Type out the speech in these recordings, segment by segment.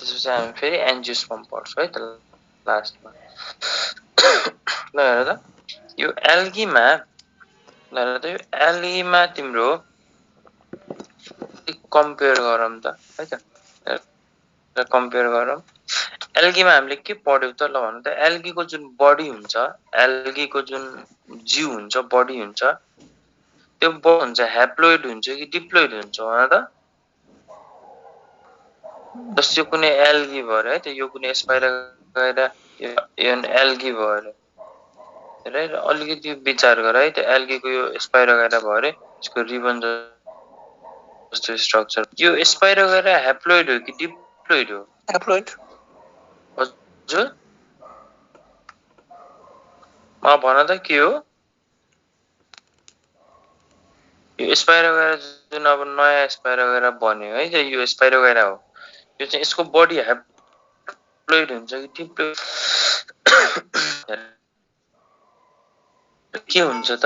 त्यसपछि हामी फेरि एन्जियोस्पर्म पढ्छौँ है त लास्टमा। ल हेर त यो एल्गीमा तिम्रो कम्पेयर गरौँ त है त, कम्पेयर गरौँ। एल्गीमा हामीले के पढ्यौँ त ल भन्नु त, एल्गीको जुन बडी हुन्छ, एल्गीको जुन जिउ हुन्छ, बडी हुन्छ, त्यो हुन्छ ह्याप्लोइड हुन्छ कि डिप्लोइड हुन्छ भन त। जस्तो यो कुनै एल्गी भयो है त, यो कुनै स्पाइरोगाइरा, यो एल्गी भयो अरे है, अलिकति विचार गर है त, एल्गीको यो स्पाइरोगाइरा भयो अरे, यसको रिबन जस्तो स्ट्रक्चर, यो स्पाइरोगाइरा ह्याप्लोइड हो कि डिप्लोइड हो? ह्याप्लोइड। हजुर भन त के हो यो स्पाइरोगाइरा? जुन अब नयाँ स्पाइरोगाइरा बन्यो है त, यो स्पाइरोगाइरा हो, यो चाहिँ यसको बडी ह्याप्लोइड हुन्छ कि डिप्लोइड के हुन्छ त?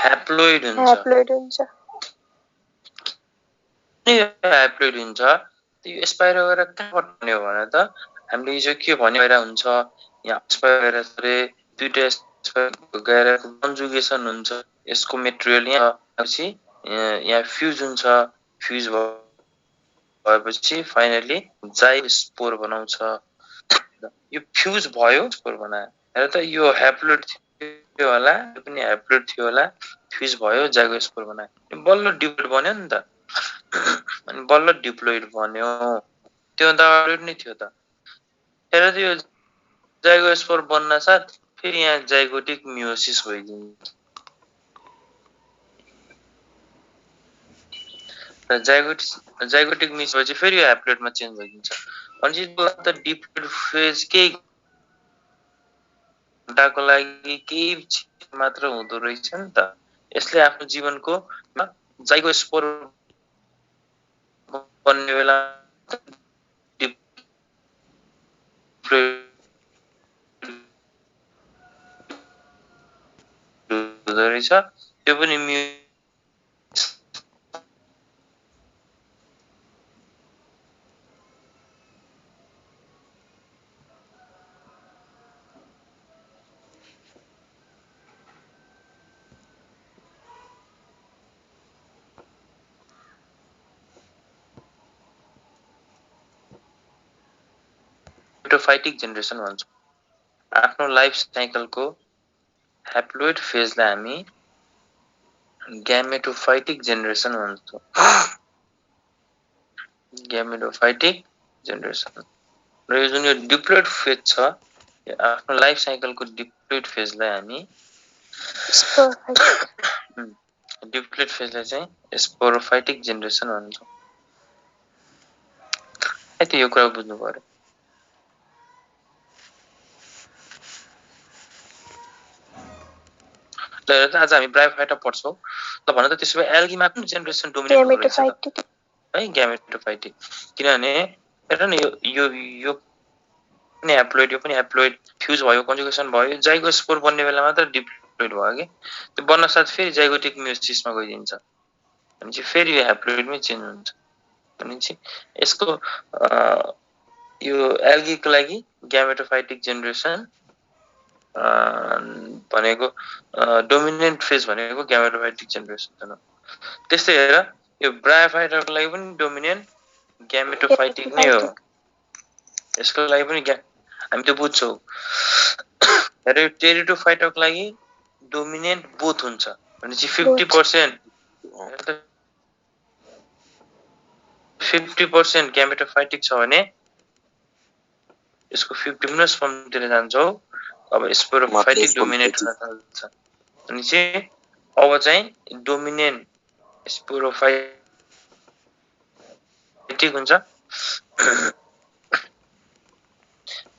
ह्याप्लोइड हुन्छ। ह्याप्लोइड हुन्छ। ह्याप्लोइड हुन्छ। यो स्पाइरोगाइरा कहाँबाट बन्यो भने त, हामीले हिजो के भन्यो हुन्छ, यहाँ स्पाइरोगाइरा रे दुईटा स्पाइरोगाइराको कन्जुगेसन हुन्छ, यसको मेटेरियल यहाँ पछि यहाँ फ्युज हुन्छ, फ्युज भएपछि फाइनली जाइस्पोर बनाउँछ। यो फ्युज भयो, स्पोर बनायो। हेर त यो ह्याप्लोइड थियो होला, यो पनि ह्याप्लोइड थियो होला, फ्युज भयो, जाइगोस्पोर बनायो, बल्ल डिप्लोइड बन्यो नि त। अनि बल्ल डिप्लोइड बन्यो, त्यो त ह्याप्लोइड नै थियो त। हेर त यो जाइगोस्पोर बन्न साथ फेरि यहाँ जाइगोटिक मियोसिस भइदिन्छ। जाइगोटिक मियोसिस भएपछि फेरि यो ह्याप्लोइडमा चेन्ज भइदिन्छ। भनेपछि त डिप्लोइड फेज केही घण्टाको लागि केही मात्र हुँदो रहेछ नि त। यसले आफ्नो जीवनको जाइगोस्पोर बन्ने बेला हुँदो रहेछ, त्यो पनि ग्यामेटोफाइटिक जेनरेसन भन्छौँ। आफ्नो लाइफ साइकलको ह्याप्लोइड फेजलाई हामी ग्यामेटोफाइटिक जेनरेसन भन्छौँ। ग्यामेटोफाइटिक जेनरेसन। र यो जुन यो डिप्लोइड फेज छ, आफ्नो लाइफ साइकलको डिप्लोइड फेजलाई हामी डिप्लोइड फेजलाई चाहिँ स्पोरोफाइटिक जेनरेसन भन्छौँ। है त यो कुरा बुझ्नु पर्यो। आज हामी ब्रायोफाइटा पढ्छौँ। ल भन त त्यसो भए एल्गीमा कुन जेनरेसन डोमिनेट हुँदो रहेछ त? है ग्यामेटोफाइटिक। किनभने हेर न यो पनि ह्याप्लोइड, यो पनि ह्याप्लोइड, फ्युज भयो, कन्जुगेसन भयो, जाइगोस्पोर बन्ने बेला मात्र डिप्लोइड भयो कि, त्यो बन्न साथ फेरि जाइगोटिक मियोसिसमा गइदिन्छ, भनेपछि फेरि यो ह्याप्लोइडमै चेन्ज हुन्छ। भनेपछि यसको यो एल्गीको लागि ग्यामेटोफाइटिक जेनरेसन भनेको डोमिनेन्ट फेज भनेको ग्यामेटोफाइटिक जेनरेसन हो। त्यस्तै हेर यो ब्रायोफाइटाको लागि पनि डोमिनेन्ट ग्यामेटोफाइटिक नै हो। यसको लागि पनि हामी त्यो बुझ्छौँ। हेर यो टेरिडोफाइटको लागि डोमिनेन्ट बोथ हुन्छ, भनेपछि 50% ग्यामेटोफाइटिक छ भने यसको 50 फर्मतिर जान्छौँ, अब स्पोरोफाइटिक डोमिनेट हुन थाल्छ। भनेपछि अब चाहिँ डोमिनेन्ट स्पोरोफाइटिक हुन्छ।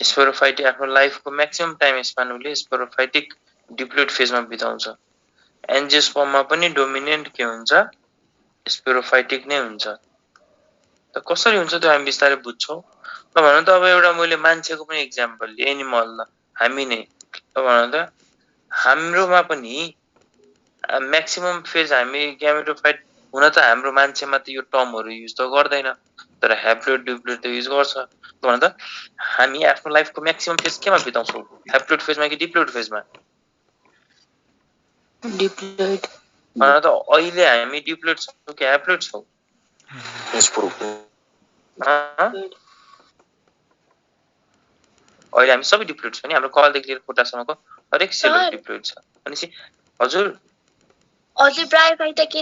स्पोरोफाइटिक आफ्नो लाइफको म्याक्सिमम टाइम स्पान उसले स्पोरोफाइटिक डिप्लोइड फेजमा बिताउँछ। एन्जियोस्पर्ममा पनि डोमिनेन्ट के हुन्छ? स्पोरोफाइटिक नै हुन्छ। त कसरी हुन्छ त्यो हामी बिस्तारै बुझ्छौँ। ल भन त अब एउटा मैले मान्छेको पनि एक्जाम्पल लिएँ, एनिमल, हामी नै। ल भन त हाम्रोमा पनि म्याक्सिमम फेज हामी ग्यामेटोफाइट हुन त हाम्रो मान्छेमा त यो टर्महरु युज त गर्दैन तर ह्याप्लोइड डिप्लोइड त युज गर्छ भन त हामी आफ्नो लाइफको म्याक्सिमम फेज केमा बिताउँछौ ह्याप्लोइड फेजमा कि डिप्लोइड फेजमा डिप्लोइड भन त अहिले हामी डिप्लोइड छौ कि ह्याप्लोइड छौ अहिले हामी सबै डिप्लोइड छौँ नि हाम्रो कलदेखि लिएर खुट्टासम्मको हरेक सेल डिप्लोइड छ भनेपछि हजुर हजुर ब्रायोफाइटा के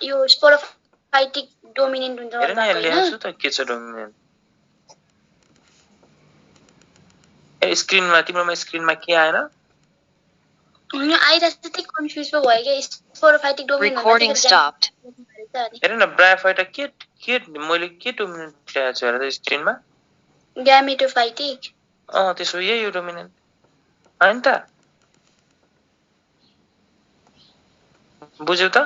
यो स्पोरोफाइटिक डोमिनेन्ट हुन्छ हेर न यहाँ ल्याउँछु त के छ डोमिनेन्ट स्क्रिनमा तिम्रोमा स्क्रिनमा के आएन आइरहेको छ त्यही कन्फ्युज पो भयो के स्पोरोफाइटिक डोमिनेन्ट Recording stopped. हेर न ब्रायोफाइटा के मैले के डोमिनेन्ट ल्याएको छु हेर त स्क्रिनमा ग्यामेटोफाइटिक त्यसो यही हो डोमिनेन्ट हैन त बुझ्यौ त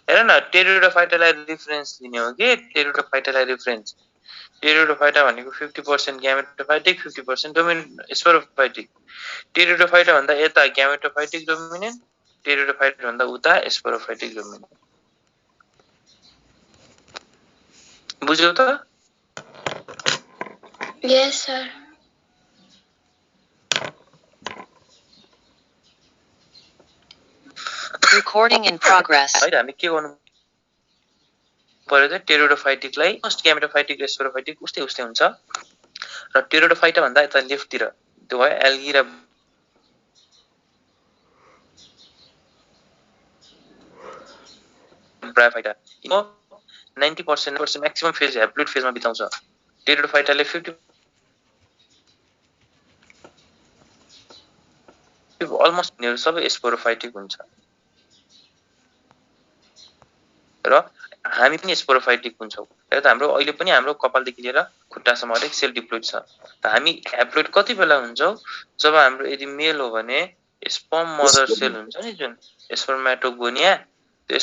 हेर न टेरिडोफाइटालाई रेफरेन्स लिने हो कि टेरिडोफाइटालाई रेफरेन्स टेरिडोफाइटा भनेको 50% ग्यामेटोफाइटिक 50% डोमिनेन्ट स्पोरोफाइटिक टेरिडोफाइटा भन्दा यता ग्यामेटोफाइटिक डोमिनेन्ट टेरिडोफाइटा भन्दा उता स्पोरोफाइटिक डोमिनेन्ट बुझ्यौ त यस सर Recording in progress. है हामी के गर्नु पर्यो त टेरिडोफाइटिकलाई फर्स्ट ग्यामेटोफाइटिक र स्पोरोफाइटिक उस्तै हुन्छ र टेरिडोफाइटा भन्दा यता लेफ्टतिर त्यो भयो एल्गी र ब्रायोफाइटा 90% म्याक्सिमम फेज ह्याप्लोइड फेजमा बिताउँछ टेरिडोफाइटाले 50 अलमोस्ट सबै स्पोरोफाइटिक हुन्छ र हामी पनि स्पोरोफाइटिक हुन्छौँ र त हाम्रो अहिले पनि हाम्रो कपालदेखि लिएर खुट्टासम्म हरेक सेल डिप्लोइड छ त हामी ह्याप्लोइड कति बेला हुन्छौँ जब हाम्रो यदि मेल हो भने स्पर्म मदर सेल हुन्छ नि जुन स्पर्मेटोगोनिया त्यो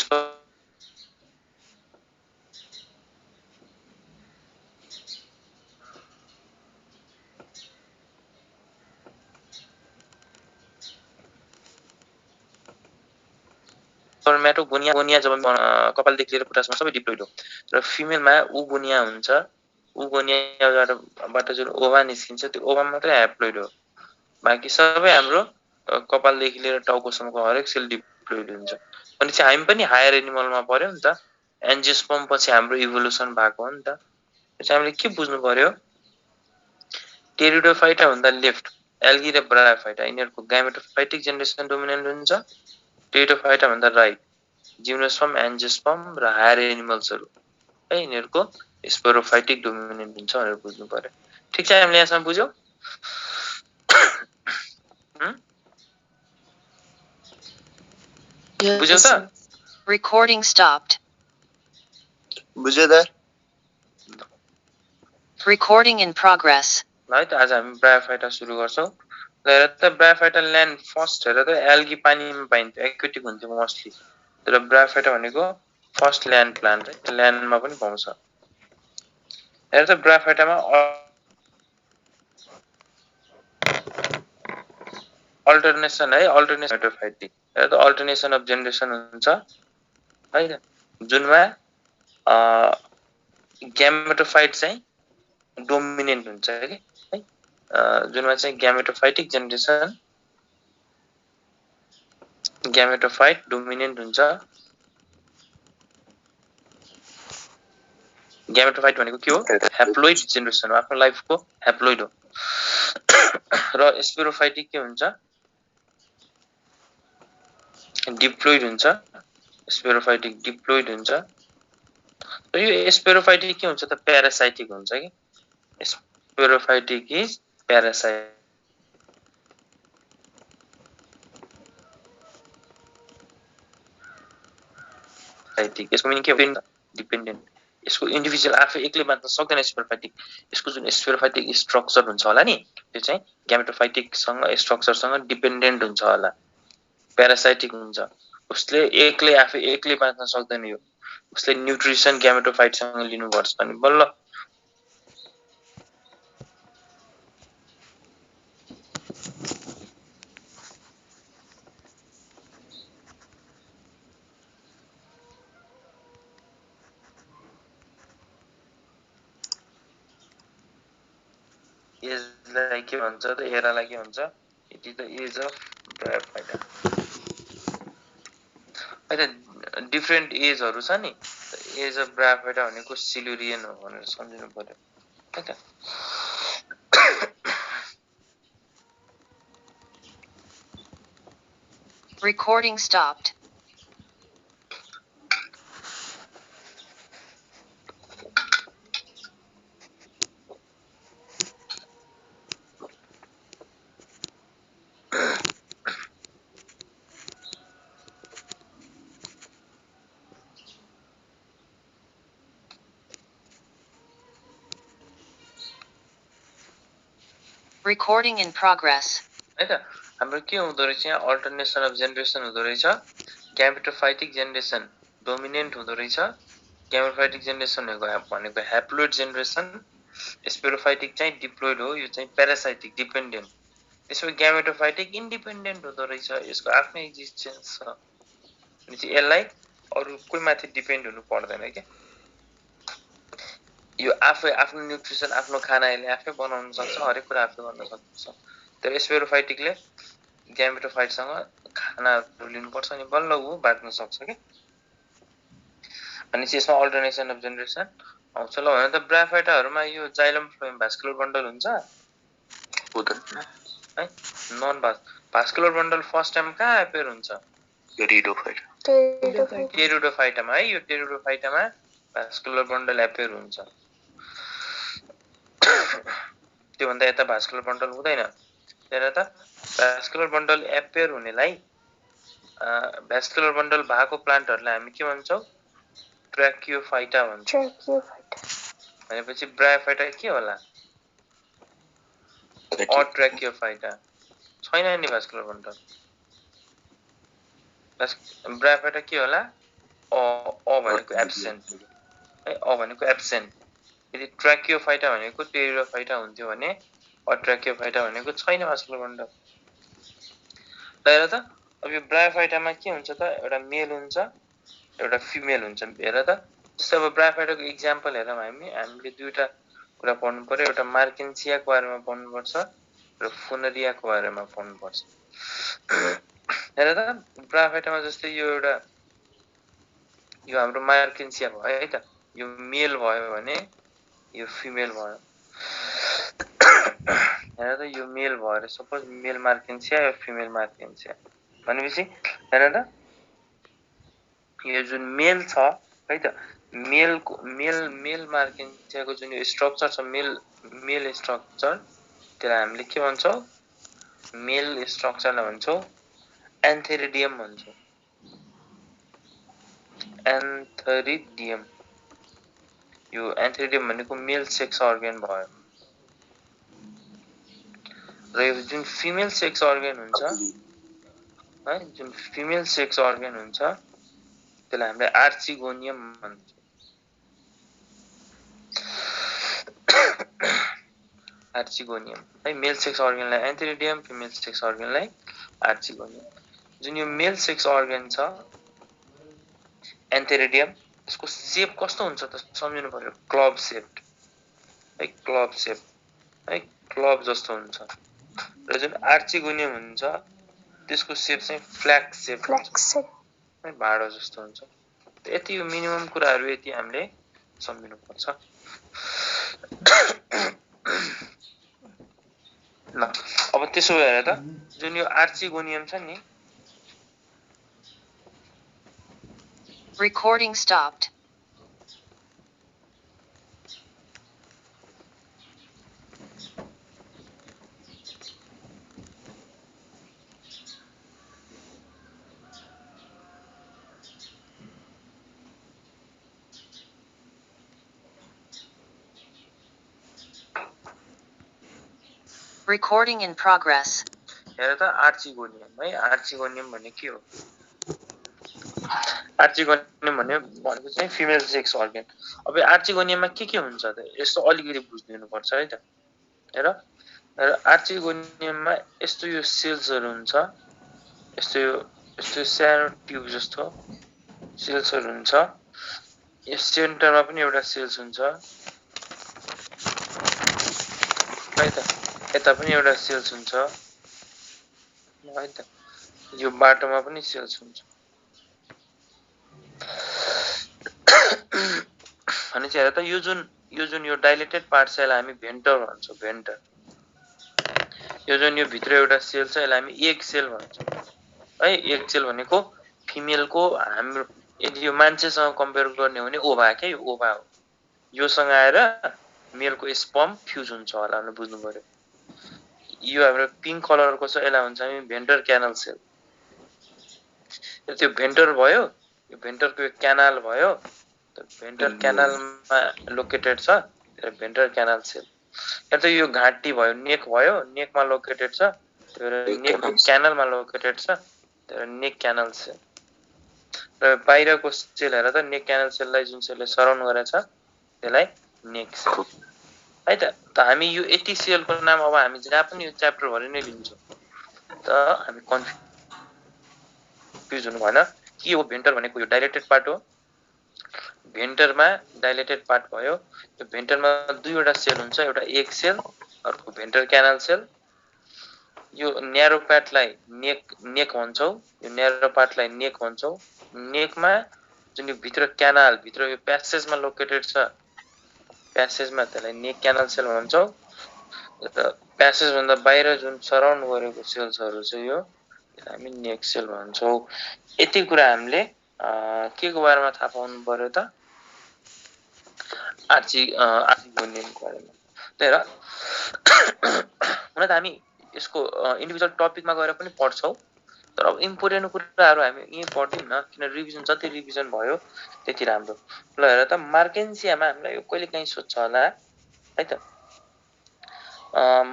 स्पर्मेटोगोनिया जब कपालदेखि लिएर खुट्टासम्म सबै डिप्लोइड हो र फिमेलमा उगोनिया हुन्छ उगोनियाबाट जुन ओभा निस्किन्छ त्यो ओभा मात्रै ह्याप्लोइड हो बाँकी सबै हाम्रो कपालदेखि लिएर टाउकोसम्मको हरेक सेल डिप्लोइड हुन्छ भनेपछि हामी पनि हायर एनिमलमा पर्यो नि त एन्जियोस्पर्म पछि हाम्रो इभोल्युसन भएको हो नि त त्यसपछि हामीले के बुझ्नु पर्यो टेरिडोफाइटा भन्दा लेफ्ट एल्गी र ब्रायोफाइटा यिनीहरूको ग्यामेटोफाइटिक जेनेरेसन डोमिनेन्ट हुन्छ टेरिडोफाइटा भन्दा राइट जिम्नोस्पर्म एन्जियोस्पर्म र हायर एनिमल्सहरू है यिनीहरूको स्पोरोफाइटिक डोमिनेन्ट हुन्छ भनेर बुझ्नु पर्यो ठिक छ हामीले यहाँसम्म बुझ्यौ बुझ्यौ त Recording stopped. बुझ्यो त Recording in progress. है त आज हामी ब्रायोफाइटा सुरु गर्छौँ हेर त ब्रायोफाइटा ल्यान्ड फर्स्ट हेर त एल्गी पानीमा पाइन्थ्यो एक्वेटिक हुन्थ्यो मोस्टली तर ब्रायोफाइटा भनेको फर्स्ट ल्यान्ड प्लान्ट है ल्यान्डमा पनि पाउँछ हेर त ब्रायोफाइटामा अल्टरनेसन है अल्टरनेटिभ हेर त अल्टरनेसन अफ जेनेरेसन हुन्छ है त जुनमा ग्यामेटोफाइट चाहिँ डोमिनेन्ट हुन्छ कि है जुनमा चाहिँ ग्यामेटोफाइटिक जेनेरेसन ग्यामेटोफाइट डोमिनेन्ट हुन्छ ग्यामेटोफाइट भनेको के हो ह्याप्लोइड जेनेरेसन हो आफ्नो लाइफको ह्याप्लोइड हो र स्पोरोफाइटिक के हुन्छ डिप्लोइड हुन्छ स्पोरोफाइटिक डिप्लोइड हुन्छ र यो स्पोरोफाइटिक के हुन्छ त प्यारासाइटिक हुन्छ कि स्पोरोफाइटिक इज प्यारासाइटिक यसको मिनिङ के हो डिपेन्डेन्ट यसको इन्डिभिजुअल आफै एक्लै बाँच्न सक्दैन स्पोरोफाइटिक यसको जुन स्पोरोफाइटिक स्ट्रक्चर हुन्छ होला नि त्यो चाहिँ ग्यामेटोफाइटिकसँग स्ट्रक्चरसँग डिपेन्डेन्ट हुन्छ होला प्यारासाइटिक हुन्छ उसले आफै एक्लै बाँच्न सक्दैन यो उसले न्युट्रिसन ग्यामेटोफाइटसँग लिनुपर्छ अनि बल्ल एजलाई के भन्छ त एरालाई के भन्छ it is the age of Bryophyta हैन डिफरेन्ट एजहरु छ नि एज अफ ब्रायोफाइटा भनेको सिल्युरियन हो भनेर सम्झिनु पर्यो है त Recording stopped. Recording in progress. है त हाम्रो के हुँदो रहेछ यहाँ अल्टरनेसन अफ जेनेरेसन हुँदो रहेछ ग्यामेटोफाइटिक जेनेरेसन डोमिनेन्ट हुँदो रहेछ ग्यामेटोफाइटिक जेनेरेसन भनेको ह्याप्लोइड जेनेरेसन स्पेरोफाइटिक चाहिँ डिप्लोइड हो यो चाहिँ प्यारासाइटिक डिपेन्डेन्ट त्यसो ग्यामेटोफाइटिक इन्डिपेन्डेन्ट हुँदो रहेछ यसको आफ्नै एक्जिस्टेन्स छ अनि चाहिँ यसलाई अरु कोही माथि डिपेन्ड हुनु पर्दैन के यो आफै आफ्नो न्यूट्रिसन आफ्नो खाना यसले आफै बनाउन सक्छ हरेक कुरा आफै गर्न सक्छ तर स्पेरोफाइटिकले ग्यामेटोफाइटसँग खानाहरु लिनु पर्छ अनि बल्ल उ बाट्न सक्छ के अनि यसमा अल्टरनेसन अफ जेनेरेसन आउँछ ल भने त ब्रायोफाइटाहरुमा यो जाइलम फ्लोएम भास्कुलर बन्डल हुन्छ हुँदैन है non vascular bundle first time कहाँ एपियर हुन्छ टेरिडोफाइटामा है यो टेरिडोफाइटामा भास्कुलर बन्डल एपियर हुन्छ त्यो भन्दा यता भास्कुलर बन्डल हुँदैन हेर त भास्कुलर बन्डल एपियर हुनेलाई भास्कुलर बन्डल भएको प्लान्टहरुलाई हामी के भन्छौ ट्र्याकियोफाइटा भन्छौ भनेपछि ब्रायोफाइटा के होला ट्र्याकियोफाइटा छैन नि भास्कुलर बन्डल ब्रायोफाइटा के होला अ भनेको एब्सेन्ट है अ भनेको एब्सेन्ट यदि ट्र्याकियोफाइटा भनेको टेरिडोफाइटा हुन्थ्यो भने ट्र्याकियोफाइटा भनेको छैन भास्कुलर बन्डल हेर त अब यो ब्रायोफाइटामा के हुन्छ त एउटा मेल हुन्छ एउटा फिमेल हुन्छ हेर त जस्तै अब ब्रायोफाइटाको एक्जाम्पल हेरौँ हामीले दुईटा कुरा पढ्नु पर्यो एउटा मार्केन्सियाको बारेमा पढ्नु पर्छ र फुनरियाको बारेमा पढ्नु पर्छ हेर त ब्रायोफाइटामा जस्तै यो एउटा यो हाम्रो मार्केन्सिया भयो है त यो मेल भयो भने यो फिमेल भयो हेर त यो मेल भयो रे सपोज मेल मार्केन्सिया या फिमेल मार्केन्सिया भनेपछि हेर त यो जुन मेल छ है त मेल मार्केन्सियाको जुन यो स्ट्रक्चर छ मेल स्ट्रक्चर त्यसलाई हामीले के भन्छौ मेल स्ट्रक्चरलाई भन्छौ एन्थेरिडियम भन्छौ एन्थेरिडियम यो एन्थेरिडियम भनेको मेल सेक्स अर्गन भयो र यो जुन फिमेल सेक्स अर्गन हुन्छ है जुन फिमेल सेक्स अर्गन हुन्छ त्यसलाई हामीले आर्चिगोनियम भन्छौं आर्चिगोनियम है मेल सेक्स अर्गनलाई एन्थेरिडियम फिमेल सेक्स अर्गनलाई आर्चिगोनियम जुन यो मेल सेक्स अर्गन छ एन्थेरिडियम यसको शेप कस्तो हुन्छ त सम्झिनु पर्यो क्लब शेप है क्लब जस्तो हुन्छ र जुन आर्चिगोनियम हुन्छ त्यसको शेप चाहिँ फ्ल्याग शेप है भाडो जस्तो हुन्छ यति यो मिनिमम कुराहरु यति हामीले सम्झिनु पर्छ ल अब त्यसो हेर त जुन यो आर्चिगोनियम छ नि Recording stopped. Recording in progress. हेर त आर्चिगोनियम है आर्चिगोनियम भने के हो आर्चिगोनियम भनेको चाहिँ फिमेल सेक्स अर्गन अब आर्चिगोनियममा के हुन्छ त यस्तो अलिकति बुझ्दिनु पर्छ है त हेर आर्चिगोनियममा यस्तो यो सेल्सहरु हुन्छ यस्तो सानो ट्युब जस्तो सेल्सहरु हुन्छ यो सेन्टरमा पनि एउटा सेल्स हुन्छ है त यता पनि एउटा सेल्स हुन्छ है त यो बाटोमा पनि सेल्स हुन्छ अनि चाहिँ हेर त यो जुन यो डाइलेटेड पार्ट छ यसलाई हामी भेन्टर भन्छौं भेन्टर यो जुन यो भित्र एउटा सेल छ यसलाई हामी एग सेल भन्छौं है एग सेल भनेको फिमेलको हाम्रो यदि यो मान्छेसँग कम्पेयर गर्ने हो भने ओभा के यो ओभा हो योसँग आएर मेलको स्पर्म फ्युज हुन्छ होला हामीले बुझ्नु पर्यो यो हाम्रो पिंक कलरको छ यसलाई भन्छ हामी भेन्टर क्यानल सेल त्यो भेन्टर भयो यो भेन्टरको यो क्यानाल भयो त भेन्टर क्यानालमा लोकेटेड छ त्यो भेन्टर क्यानल सेल या त यो घाँटी भयो नेकमा लोकेटेड छ त्यो नेकको क्यानलमा लोकेटेड छ त्यो नेक क्यानल सेल र बाहिरको सेल हेर त नेक क्यानल सेललाई जुन सेलले सराउन्ड गरेछ त्यसलाई नेक सेल है त हामी यो यति सेलको नाम अब हामी जहाँ पनि यो च्याप्टर भरि नै लिन्छौं त हामी कन्फ्युज हुनु भएन के हो भेन्टर भनेको यो डाइलेटेड पार्ट हो भेन्टरमा डाइलेटेड पार्ट भयो यो भेन्टरमा दुईवटा सेल हुन्छ एउटा एग सेल अर्को भेन्टर क्यानल सेल यो न्यारो पार्टलाई नेक भन्छौं यो न्यारो पार्टलाई नेक भन्छौं नेकमा जुन यो भित्र क्यानल भित्र यो प्यासेजमा लोकेटेड छ प्यासेजमा त्यसलाई नेक क्यानल सेल भन्छौं र प्यासेज भन्दा बाहिर जुन सराउन्ड गरेको सेल्सहरु छ यो हामी नेक सेल भन्छौं यति कुरा हामीले के को बारेमा थाहा पाउनु पर्यो त आर्चिगोनियमको बारेमा हेर हुन त हामी यसको इन्डिभिजुअल टपिकमा गएर पनि पढ्छौं तर अब इम्पोर्टेन्ट कुराहरु हामी यही पढ्दिन न किन रिभिजन जति रिभिजन भयो त्यति राम्रो ल हेर त मार्केन्सियामा हामीलाई यो कहिले काहीँ सोध्छ होला है त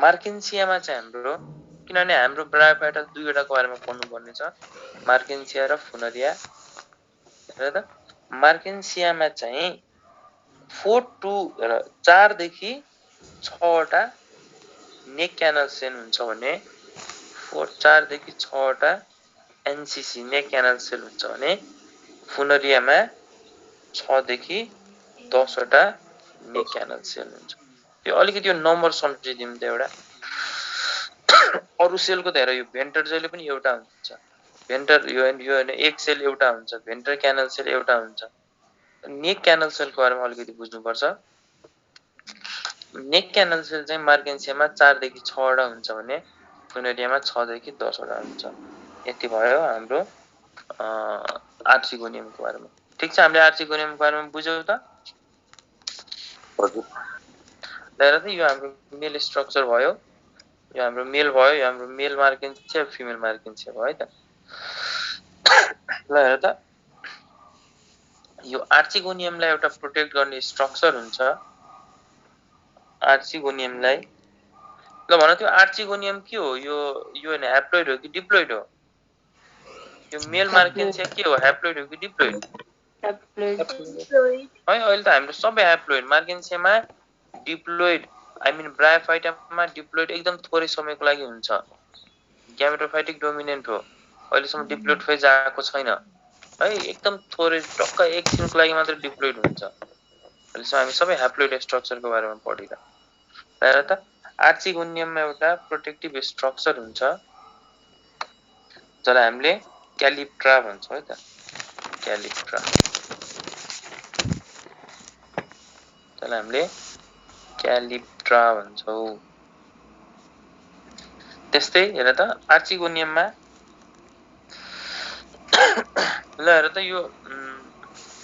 मार्केन्सियामा चाहिँ हाम्रो किनभने हाम्रो ब्रायोफाइटा दुईवटाको बारेमा पढ्नु पर्ने छ मार्केन्सिया र फुनरिया हेर त मार्केन्सियामा चाहिँ 4 देखि 6 वटा नेक क्यानल सेल हुन्छ भने 4 देखि 6 वटा एनसीसी नेक क्यानल सेल हुन्छ भने फुनरियामा 6 देखि 10 वटा नेक क्यानल सेल हुन्छ यो अलिकति यो नम्बर सम्झिदिउँ त एउटा अरु सेलको त हेर यो भेन्टर जहिले पनि एउटा हुन्छ भेन्टर यो एक सेल एउटा हुन्छ भेन्टर क्यानल सेल एउटा हुन्छ नेक क्यानल सेलको बारेमा अलिकति बुझ्नु पर्छ नेक क्यानल सेल चाहिँ मार्केन्सियामा 4 देखि 6 वटा हुन्छ भने फुनरियामा 6 देखि 10 वटा हुन्छ यति भयो हाम्रो आर्चिगोनियमको बारेमा ठीक छ हामीले आर्चिगोनियमको बारेमा बुझ्यौ त हजुर हेर त यो हाम्रो मेल स्ट्रक्चर भयो यो हाम्रो मेल भयो यो हाम्रो मेल मार्केन्सिया फिमेल मार्केन्सिया भयो है त ल हेर त यो आर्चिगोनियमलाई एउटा प्रोटेक्ट गर्ने स्ट्रक्चर हुन्छ आर्चिगोनियमलाई ल भन त्यो आर्चिगोनियम के हो यो हैन ह्याप्लोइड हो कि डिप्लोइड हो यो मेल मार्केन्सिया के हो ह्याप्लोइड हो कि डिप्लोइड Diploid. है अहिले त हाम्रो सबै ह्याप्लोइड मार्केन्सियामा डिप्लोइड आई मिन ब्रायोफाइटामा डिप्लोइड एकदम थोरै समयको लागि हुन्छ ग्यामेटोफाइटिक डोमिनेन्ट हो अहिलेसम्म डिप्लोइड फेज आएको छैन है एकदम थोरै टक्क एकछिनको लागि मात्र डिप्लोइड हुन्छ अहिलेसम्म हामी सबै ह्याप्लोइड स्ट्रक्चरको बारेमा पढिरा हेर त आर्चिगोनियममा एउटा प्रोटेक्टिभ स्ट्रक्चर हुन्छ जसलाई हामीले क्यालिप्ट्रा भन्छौं है त क्यालिप्ट्रा जसलाई हामीले क्यालिप्ट्रा भन्छौं त्यस्तै हेर त आर्चिगोनियममा ल हेर त यो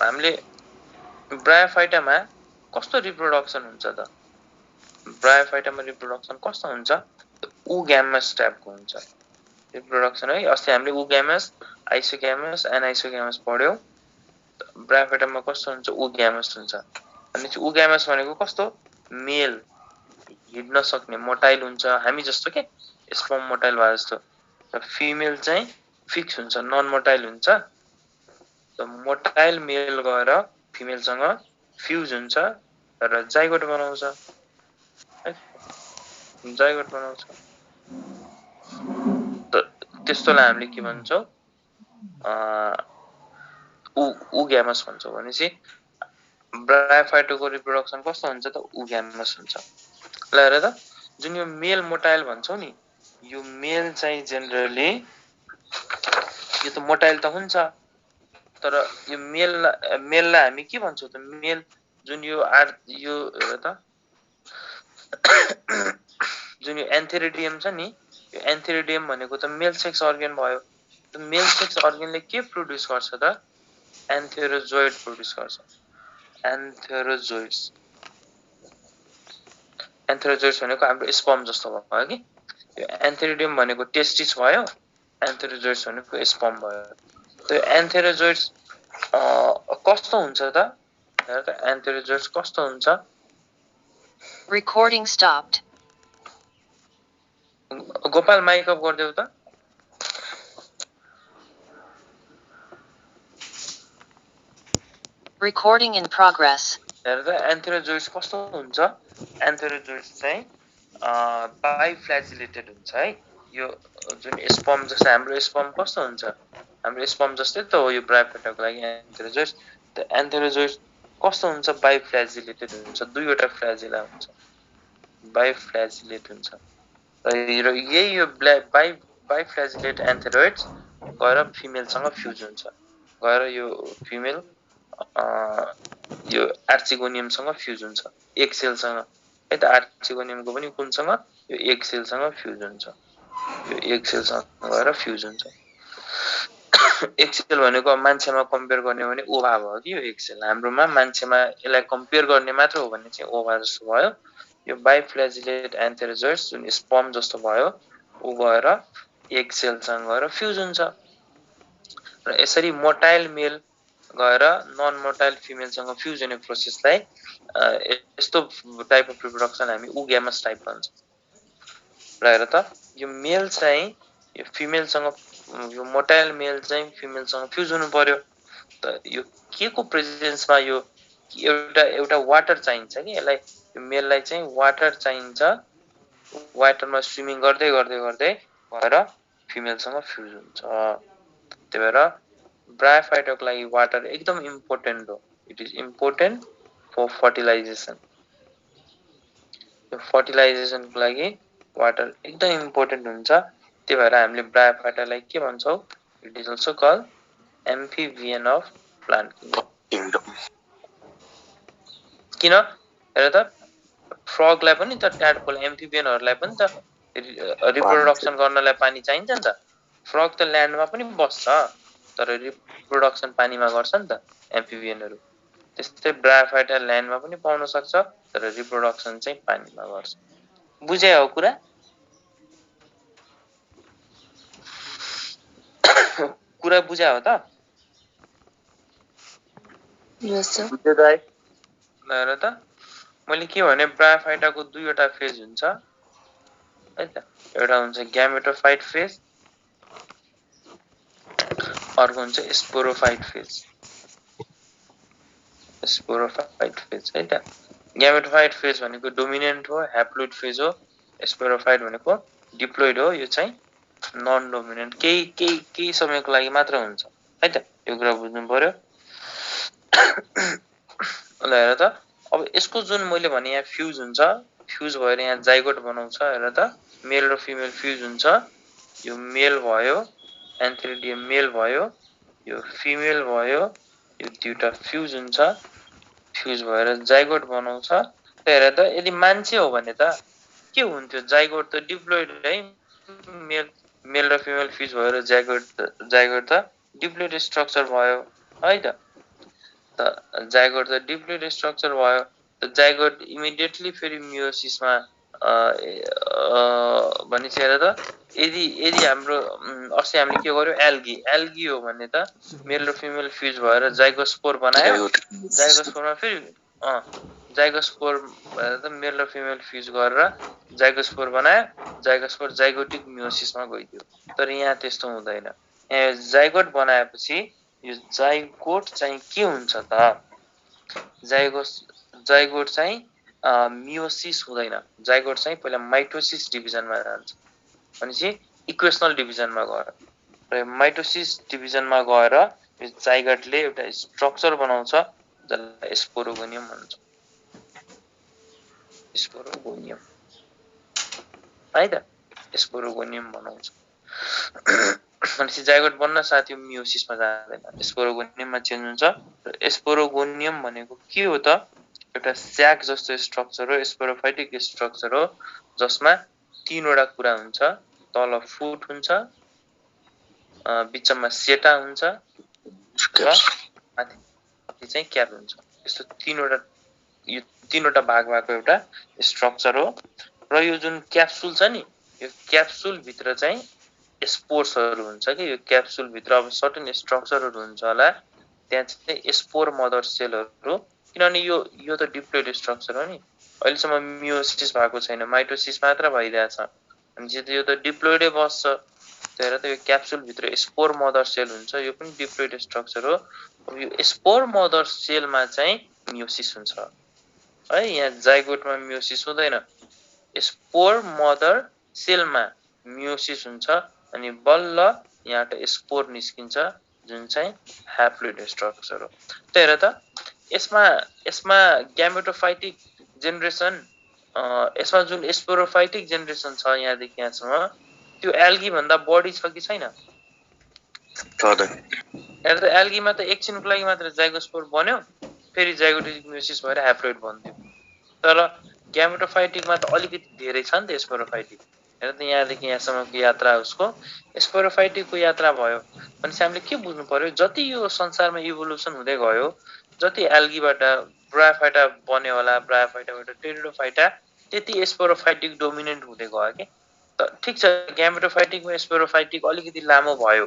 हामीले ब्रायोफाइटामा कस्तो रिप्रोडक्सन हुन्छ त ब्रायोफाइटामा रिप्रोडक्सन कस्तो हुन्छ उग्यामस टाइपको हुन्छ रिप्रोडक्सन है अस्ति हामीले उग्यामस आइसोग्यामस एनाइसोग्यामस पढ्यौ ब्रायोफाइटामा कस्तो हुन्छ उग्यामस हुन्छ अनि चाहिँ उग्यामस भनेको कस्तो मेल हिड्न सक्ने मोटाइल हुन्छ हामी जस्तो के स्पर्म मोटाइल भए जस्तो र फिमेल चाहिँ फिक्स हुन्छ नन मोटाइल हुन्छ त मोटाइल मेल गएर फिमेल सँग फ्युज हुन्छ र जाइगोट बनाउँछ जाइगोट बनाउँछ त त्यस्तोलाई हामीले के भन्छौं उग्यामस भन्छौं भनेपछि ब्रायोफाइटोको रिप्रोडक्सन कस्तो हुन्छ त उग्यामस हुन्छ ल हेर त जुन यो मेल मोटाइल भन्छौ नि यो मेल चाहिँ जनरली यो त मोटाइल त हुन्छ तर यो मेललाई हामी के भन्छौ त मेल जुन यो यो हेर त जुन यो एन्थेरिडियम छ नि यो एन्थेरिडियम भनेको त मेल सेक्स अर्गन भयो त मेल सेक्स अर्गनले के प्रोड्युस गर्छ त एन्थेरोजोइड प्रोड्युस गर्छ एन्थेरोजोइड्स भनेको हाम्रो स्पर्म जस्तो भयो कि यो एन्थेरिडियम भनेको टेस्टिस भयो एन्थेरोजोइड्स भनेको स्पर्म भयो त्यो एन्थेरोजोइड्स कस्तो हुन्छ त हेर त एन्थेरोजोइड्स कस्तो हुन्छ Recording stopped. Gopal mic off गरिदेऊ त Recording in progress. हेर त एन्थेरोजोइड्स कस्तो हुन्छ एन्थेरोजोइड्स चाहिँ बाइफ्ल्याजिलेटेड हुन्छ है यो जुन स्पर्म जस्तो हाम्रो स्पर्म कस्तो हुन्छ हाम्रो स्पर्म जस्तै त हो यो ब्रायोफाइटाको लागि एन्थेरोजोइड्स त एन्थेरोजोइड्स कस्तो हुन्छ बाइफ्ल्याजिलेटेड हुन्छ दुईवटा फ्ल्याजिला हुन्छ बाइफ्ल्याजिलेट हुन्छ र यही यो बाइफ्ल्याजिलेट एन्थेरोइड्स गएर फिमेलसँग फ्युज हुन्छ गएर यो फिमेल यो आर्चिगोनियमसँग फ्युज हुन्छ एक सेलसँग है त आर्चिगोनियमको पनि कुनसँग यो एक सेलसँग फ्युज हुन्छ यो एक सेलसँग गएर फ्युज हुन्छ एक सेल भनेको मान्छेमा कम्पेयर गर्ने भने ओभा भयो कि यो एक सेल हाम्रोमा मान्छेमा यसलाई कम्पेयर गर्ने मात्र हो भने चाहिँ ओभा जस्तो भयो यो बाइफ्ल्याजिलेट एन्थेरोजोइड्स जुन स्पर्म जस्तो भयो उ गएर एक सेलसँग गएर फ्युज हुन्छ र यसरी मोटाइल मेल गएर नन मोटाइल फिमेलसँग फ्युज हुने प्रोसेसलाई यस्तो टाइप अफ रिप्रोडक्सन हामी उग्यामस टाइप भन्छ र हेर त यो मेल चाहिँ यो फिमेलसँग यो मोटाइल मेल चाहिँ फिमेलसँग फ्युज हुनु पर्यो त यो के को प्रेजेन्समा यो एउटा वाटर चाहिन्छ कि यसलाई यो मेललाई चाहिँ वाटर चाहिन्छ वाटरमा स्विमिङ गर्दै गर्दै गर्दै भएर फिमेलसँग फ्युज हुन्छ त्यही भएर ब्रायोफाइटाको लागि वाटर एकदम इम्पोर्टेन्ट हो it is important for fertilization यो फर्टिलाइजेसनको लागि वाटर एकदम इम्पोर्टेन्ट हुन्छ त्यही भएर हामीले ब्रायोफाइटालाई के भन्छौँ it is also call amphibian of plant kingdom किन हेर त फ्रगलाई पनि त ट्याडपोल एम्फिबियनहरूलाई पनि त रिप्रोडक्सन गर्नलाई पानी चाहिन्छ नि त फ्रग त ल्यान्डमा पनि बस्छ तर रिप्रोडक्सन पानीमा गर्छ नि त एम्फिबियनहरू त्यस्तै ब्रायोफाइटा ल्यान्डमा पनि पाउन सक्छ तर रिप्रोडक्सन चाहिँ पानीमा गर्छ बुझे हो कुरा कुरा बुझ्या हो त बुझ्यो दाइ हेर त मैले के भने ब्रायोफाइटाको दुईवटा फेज हुन्छ है त एउटा हुन्छ ग्यामेटोफाइट फेज अर्को हुन्छ स्पोरोफाइट फेज है त ग्यामेटोफाइट फेज भनेको डोमिनेन्ट हो ह्याप्लोइड फेज हो स्पोरोफाइट भनेको डिप्लोइड हो यो चाहिँ नन डोमिनेन्ट केही समयको लागि मात्र हुन्छ है त यो कुरा बुझ्नु पर्यो ल हेर त अब यसको जुन मैले भने यहाँ फ्युज हुन्छ फ्युज भएर यहाँ जाइगोट बनाउँछ हेर त मेल र फिमेल फ्युज हुन्छ यो मेल भयो एन्थेरिडियम मेल भयो यो फिमेल भयो यो दुईटा फ्युज हुन्छ फ्युज भएर जाइगोट बनाउँछ हेर त यदि मान्छे हो भने त के हुन्थ्यो जाइगोट त डिप्लोइड है मेल र फिमेल फ्युज भएर जाइगोट त डिप्लोइड स्ट्रक्चर भयो है त जाइगोट त डिप्लोइड स्ट्रक्चर भयो त जाइगोट इमिडिएटली फेरि मियोसिसमा भनेपछि हेर त यदि हाम्रो अस्ति हामीले के गर्यो एल्गी हो भने त मेल र फिमेल फ्युज भएर जाइगोस्पोर बनायो जाइगोस्पोरमा फेरि जाइगोस्पोर भएर त मेल र फिमेल फ्युज गरेर जाइगोस्पोर बनायो जाइगोस्पोर जाइगोटिक मियोसिसमा गइदियो तर यहाँ त्यस्तो हुँदैन यहाँ जाइगोट बनाएपछि यो जाइगोट चाहिँ के हुन्छ त जाइगोट चाहिँ मियोसिस हुँदैन जाइगोट चाहिँ पहिला माइटोसिस डिभिजनमा जान्छ भनेपछि इक्वेसनल डिभिजनमा गएर र माइटोसिस डिभिजनमा गएर यो जाइगोटले एउटा स्ट्रक्चर बनाउँछ जसलाई स्पोरोगोनियम भन्छ स्पोरोगोनियम है त स्पोरोगोनियम बनाउँछ भनेपछि जाइगोट बन्न साथ यो मियोसिसमा जाँदैन स्पोरोगोनियममा चेन्ज हुन्छ र स्पोरोगोनियम भनेको के हो त एउटा स्याक जस्तो स्ट्रक्चर हो स्पोरोफाइटिक स्ट्रक्चर हो जसमा तीनवटा कुरा हुन्छ तल फुट हुन्छ बिचमा सेटा हुन्छ र माथि चाहिँ क्याप हुन्छ यस्तो तीनवटा भाग भएको एउटा स्ट्रक्चर हो र यो जुन क्याप्सुल छ नि यो क्याप्सुल भित्र चाहिँ स्पोर्सहरु हुन्छ के यो क्याप्सुल भित्र अब सर्टेन स्ट्रक्चरहरु हुन्छ होला त्यहाँ चाहिँ स्पोर मदर सेलहरु किनभने यो त डिप्लोइड स्ट्रक्चर हो नि अहिलेसम्म मियोसिस भएको छैन माइटोसिस मात्र भइरहेछ अनि यो त डिप्लोइडै बस्छ त्यही त यो क्याप्सुल भित्र स्पोर मदर सेल हुन्छ यो पनि डिप्लोइड स्ट्रक्चर हो अब यो स्पोर मदर सेलमा चाहिँ मियोसिस हुन्छ है यहाँ जाइगोटमा मियोसिस हुँदैन स्पोर मदर सेलमा मियोसिस हुन्छ अनि बल्ल यहाँबाट स्पोर निस्किन्छ जुन चाहिँ ह्याप्लोइड स्ट्रक्चर हो त्यही त यसमा ग्यामेटोफाइटिक जेनेरेसन यसमा जुन स्पोरोफाइटिक जेनेरेसन छ यहाँदेखि यहाँसम्म त्यो एल्गी भन्दा बढी छ कि छैन हेर त एल्गीमा त एकछिनको लागि मात्र जाइगोस्पोर बन्यो फेरि जाइगोटिक मियोसिस भएर ह्याप्लोइड बन्थ्यो तर ग्यामेटोफाइटिकमा त अलिकति धेरै छ नि त स्पोरोफाइटिक हेर त यहाँदेखि यहाँसम्मको यात्रा उसको स्पोरोफाइटिकको यात्रा भयो भनेपछि हामीले के बुझ्नु पर्यो जति यो संसारमा इभोल्युसन हुँदै गयो जति एल्गीबाट ब्रायोफाइटा बन्यो होला ब्रायोफाइटाबाट टेरिडोफाइटा त्यति स्पोरोफाइटिक डोमिनेन्ट हुँदै गयो के त ठीक छ ग्यामेटोफाइटिकमा स्पोरोफाइटिक अलिकति लामो भयो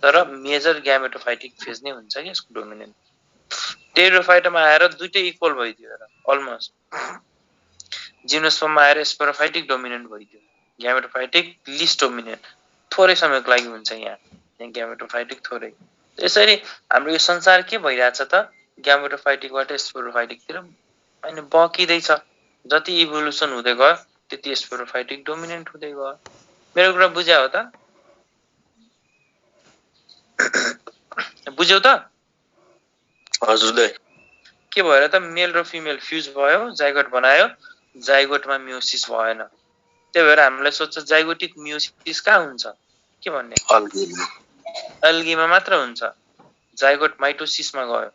तर मेजर ग्यामेटोफाइटिक फेज नै हुन्छ कि यसको डोमिनेन्ट टेरिडोफाइटामा आएर दुईटै इक्वल भइदियो र अलमोस्ट जिम्नोस्पर्ममा आएर स्पोरोफाइटिक डोमिनेन्ट भइदियो ग्यामेटोफाइटिक लिस्ट डोमिनेन्ट थोरै समयको लागि हुन्छ यहाँ ग्यामेटोफाइटिक थोरै यसरी हाम्रो यो संसार के भइरहेछ त ग्यामेटोफाइटिकबाट स्पोरोफाइटिकतिर हैन बकिँदैछ जति इभोल्युसन हुँदै गयो त्यति स्पोरोफाइटिक डोमिनेन्ट हुँदै गयो मेरो कुरा बुझ्या हो त बुझ्यौ त हजुर दाइ के भएर त मेल र फिमेल फ्युज भयो जाइगोट बनायो जाइगोटमा मियोसिस भएन त्यही भएर हामीलाई सोध्छ जाइगोटिक मियोसिस कहाँ हुन्छ के भन्ने एल्गीमा मात्र हुन्छ जाइगोट माइटोसिसमा गयो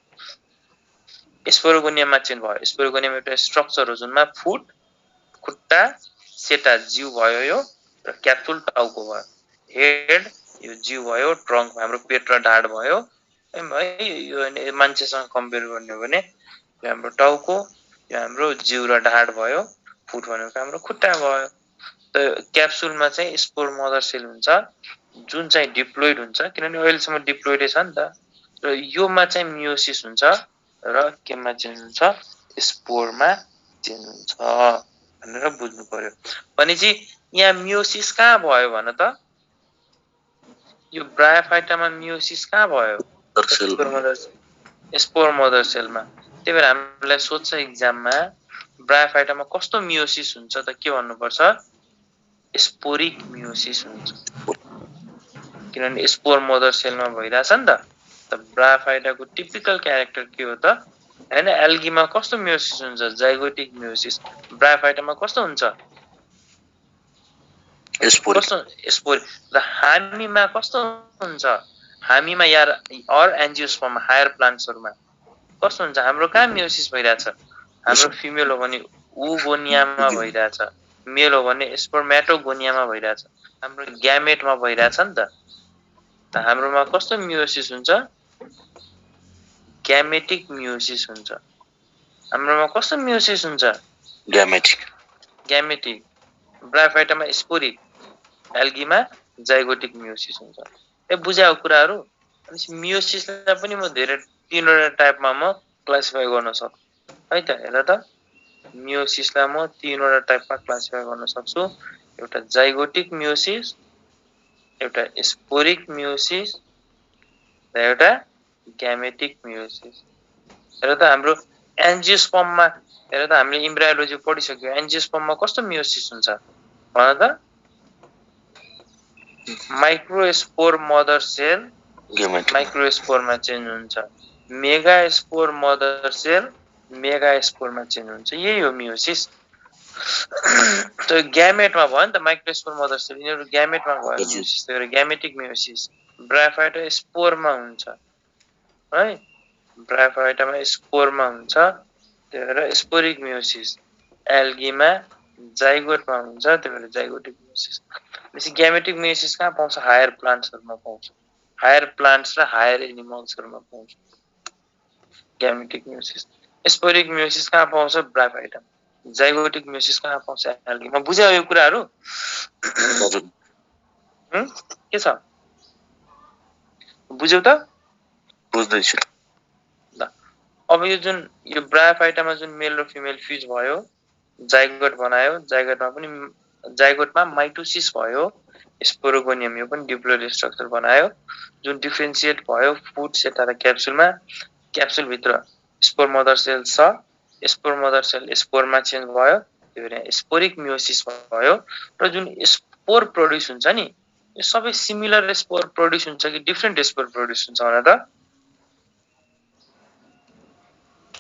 स्पोरोगोनियममा चेन्ज भयो स्पोरोगोनियम एउटा स्ट्रक्चर हो जुनमा फुट खुट्टा सेटा जिउ भयो यो र क्याप्सुल टाउको भयो हेड यो जिउ भयो ट्रङ्क हाम्रो पेट र ढाड भयो है यो मान्छेसँग कम्पेयर गर्ने हो भने यो हाम्रो टाउको यो हाम्रो जिउ र ढाड भयो फुट भनेको हाम्रो खुट्टा भयो त क्याप्सुलमा चाहिँ स्पोर मदर सेल हुन्छ जुन चाहिँ डिप्लोइड हुन्छ किनभने अहिलेसम्म डिप्लोइडै छ नि त र योमा चाहिँ मियोसिस हुन्छ र केमा चेन्ज हुन्छ स्पोरमा चेन्ज हुन्छ भनेर बुझ्नु पर्यो भनेपछि यहाँ मियोसिस कहाँ भयो भन त यो ब्रायोफाइटामा मियोसिस कहाँ भयो स्पोर मदर सेलमा त्यही भएर हामीलाई सोध्छ एक्जाममा ब्रायोफाइटामा कस्तो मियोसिस हुन्छ त के भन्नुपर्छ स्पोरिक मियोसिस हुन्छ किनभने स्पोर मदर सेलमा भइरहेछ नि त ब्रायोफाइटाको टिपिकल क्यारेक्टर के हो त हैन एल्गीमा कस्तो मियोसिस हुन्छ जाइगोटिक मियोसिस ब्रायोफाइटामा कस्तो हुन्छ स्पोरिक र हामीमा कस्तो हुन्छ हामीमा यार अर एन्जियोस्पर्म हायर प्लान्ट्सहरुमा कस्तो हुन्छ हाम्रो कहाँ मियोसिस भइराछ हाम्रो फिमेल हो भने ओगोनियामा भइराछ मेल हो भने स्पर्मेटोगोनियामा भइराछ हाम्रो ग्यामेटमा भइराछ नि त हाम्रोमा कस्तो मियोसिस हुन्छ ग्यामेटिक मियोसिस हुन्छ हाम्रोमा कस्तो मियोसिस हुन्छ ग्यामेटिक ब्रायोफाइटामा स्पोरिक एल्गीमा जाइगोटिक मियोसिस हुन्छ ए बुझ्याउ कुराहरु अनि मियोसिसलाई पनि म धेरै तीनवटा टाइपमा म क्लासिफाई गर्न सक्छु है त हेर त मियोसिसलाई म तीनवटा टाइपमा क्लासिफाई गर्न सक्छु एउटा जाइगोटिक मियोसिस एउटा स्पोरिक मियोसिस र एउटा ग्यामेटिक मियोसिस हेर त हाम्रो एन्जियोस्पर्ममा हेर त हामीले इम्ब्रायोलोजी पढिसक्यो एन्जियोस्पर्ममा कस्तो मियोसिस हुन्छ भन त माइक्रोस्पोर मदर सेल माइक्रोस्पोरमा चेन्ज हुन्छ मेगा स्पोर मदर सेल मेगा स्पोरमा चेन्ज हुन्छ यही हो मियोसिस त्यो ग्यामेटमा भयो नि त माइक्रोस्पोर मदर सेल यिनीहरु ग्यामेटमा भयो हजुर। मियोसिस त्यो ग्यामेटिक मियोसिस ब्रायोफाइटा स्पोरमा हुन्छ है ब्रायोफाइटामा स्पोरमा हुन्छ त्यही भएर स्पोरिक मियोसिस एल्गीमा जाइगोटमा हुन्छ त्यही भएर जाइगोटिक मियोसिस बेसी ग्यामेटिक मियोसिस कहाँ पाउँछ हायर प्लान्ट्सहरुमा पाउँछ हायर प्लान्ट्स र हायर एनिमल्सहरुमा पाउँछ ग्यामेटिक मियोसिस स्पोरिक मियोसिस कहाँ पाउँछ ब्रायोफाइटा जाइगोटिक मियोसिस कहाँ पाउँछ एल्गीमा बुझ्यौ यो कुराहरु हजुर के छ बुझ्यौ त बुझ्दैछु अब यो जुन यो ब्रायोफाइटामा जुन मेल र फिमेल फ्यूज भयो जाइगोट बनायो जाइगोटमा माइटोसिस भयो स्पोरोगोनियम यो पनि डिप्लोइड स्ट्रक्चर बनायो जुन डिफरेन्शिएट भयो फुड सेटा र क्याप्सुलमा क्याप्सुल भित्र स्पोर मदर सेल छ स्पोर मदर सेल स्पोरमा चेन्ज भयो त्यही भएर स्पोरिक मियोसिस भयो र जुन स्पोर प्रोड्युस हुन्छ नि यो सबै सिमिलर स्पोर प्रोड्युस हुन्छ कि डिफरेन्ट स्पोर प्रोड्युस हुन्छ होला त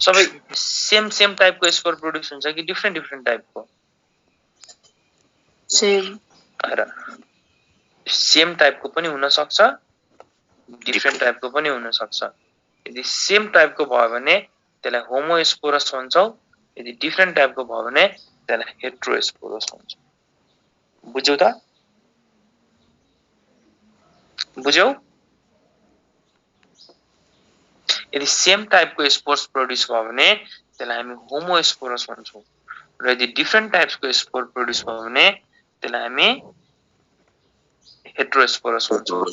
सबै सेम टाइपको स्पोर प्रोड्युस हुन्छ कि डिफरेन्ट टाइपको सेम टाइपको पनि हुन सक्छ डिफरेन्ट टाइपको पनि हुन सक्छ यदि सेम टाइपको भयो भने त्यसलाई होमोस्पोरस भन्छौ यदि डिफरेन्ट टाइपको भयो भने त्यसलाई हेटेरोस्पोरस भन्छ बुझ्यौ त बुझ्यौ यदि सेम टाइपको स्पोर्स प्रोड्युस भयो भने त्यसलाई हामी होमोस्पोरस भन्छौं र यदि डिफरेन्ट टाइप्सको स्पोर प्रोड्युस भयो भने त्यसलाई हामी हेटेरोस्पोरस भन्छौं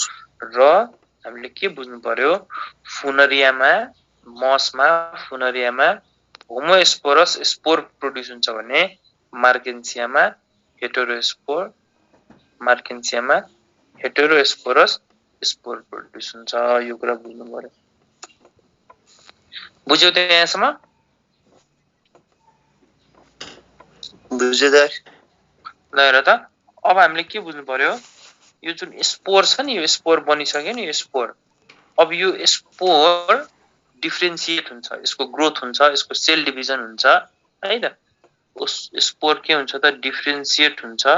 र हामीले के बुझ्नु पर्यो फुनरियामा मसमा फुनरियामा होमोस्पोरस स्पोर प्रोड्युस हुन्छ भने मार्केन्सियामा हेटेरोस्पोरस स्पोर प्रोड्युस हुन्छ यो कुरा बुझ्नु पर्यो बुझ्यौ त यहाँसम्म बुझ्यो दाइ ल हेर त अब हामीले के बुझ्नु पर्यो यो जुन स्पोर छ नि यो स्पोर बनिसक्यो नि यो स्पोर अब यो स्पोर डिफरेन्शिएट हुन्छ यसको ग्रोथ हुन्छ यसको सेल डिभिजन हुन्छ है त स्पोर के हुन्छ त डिफरेन्शिएट हुन्छ ल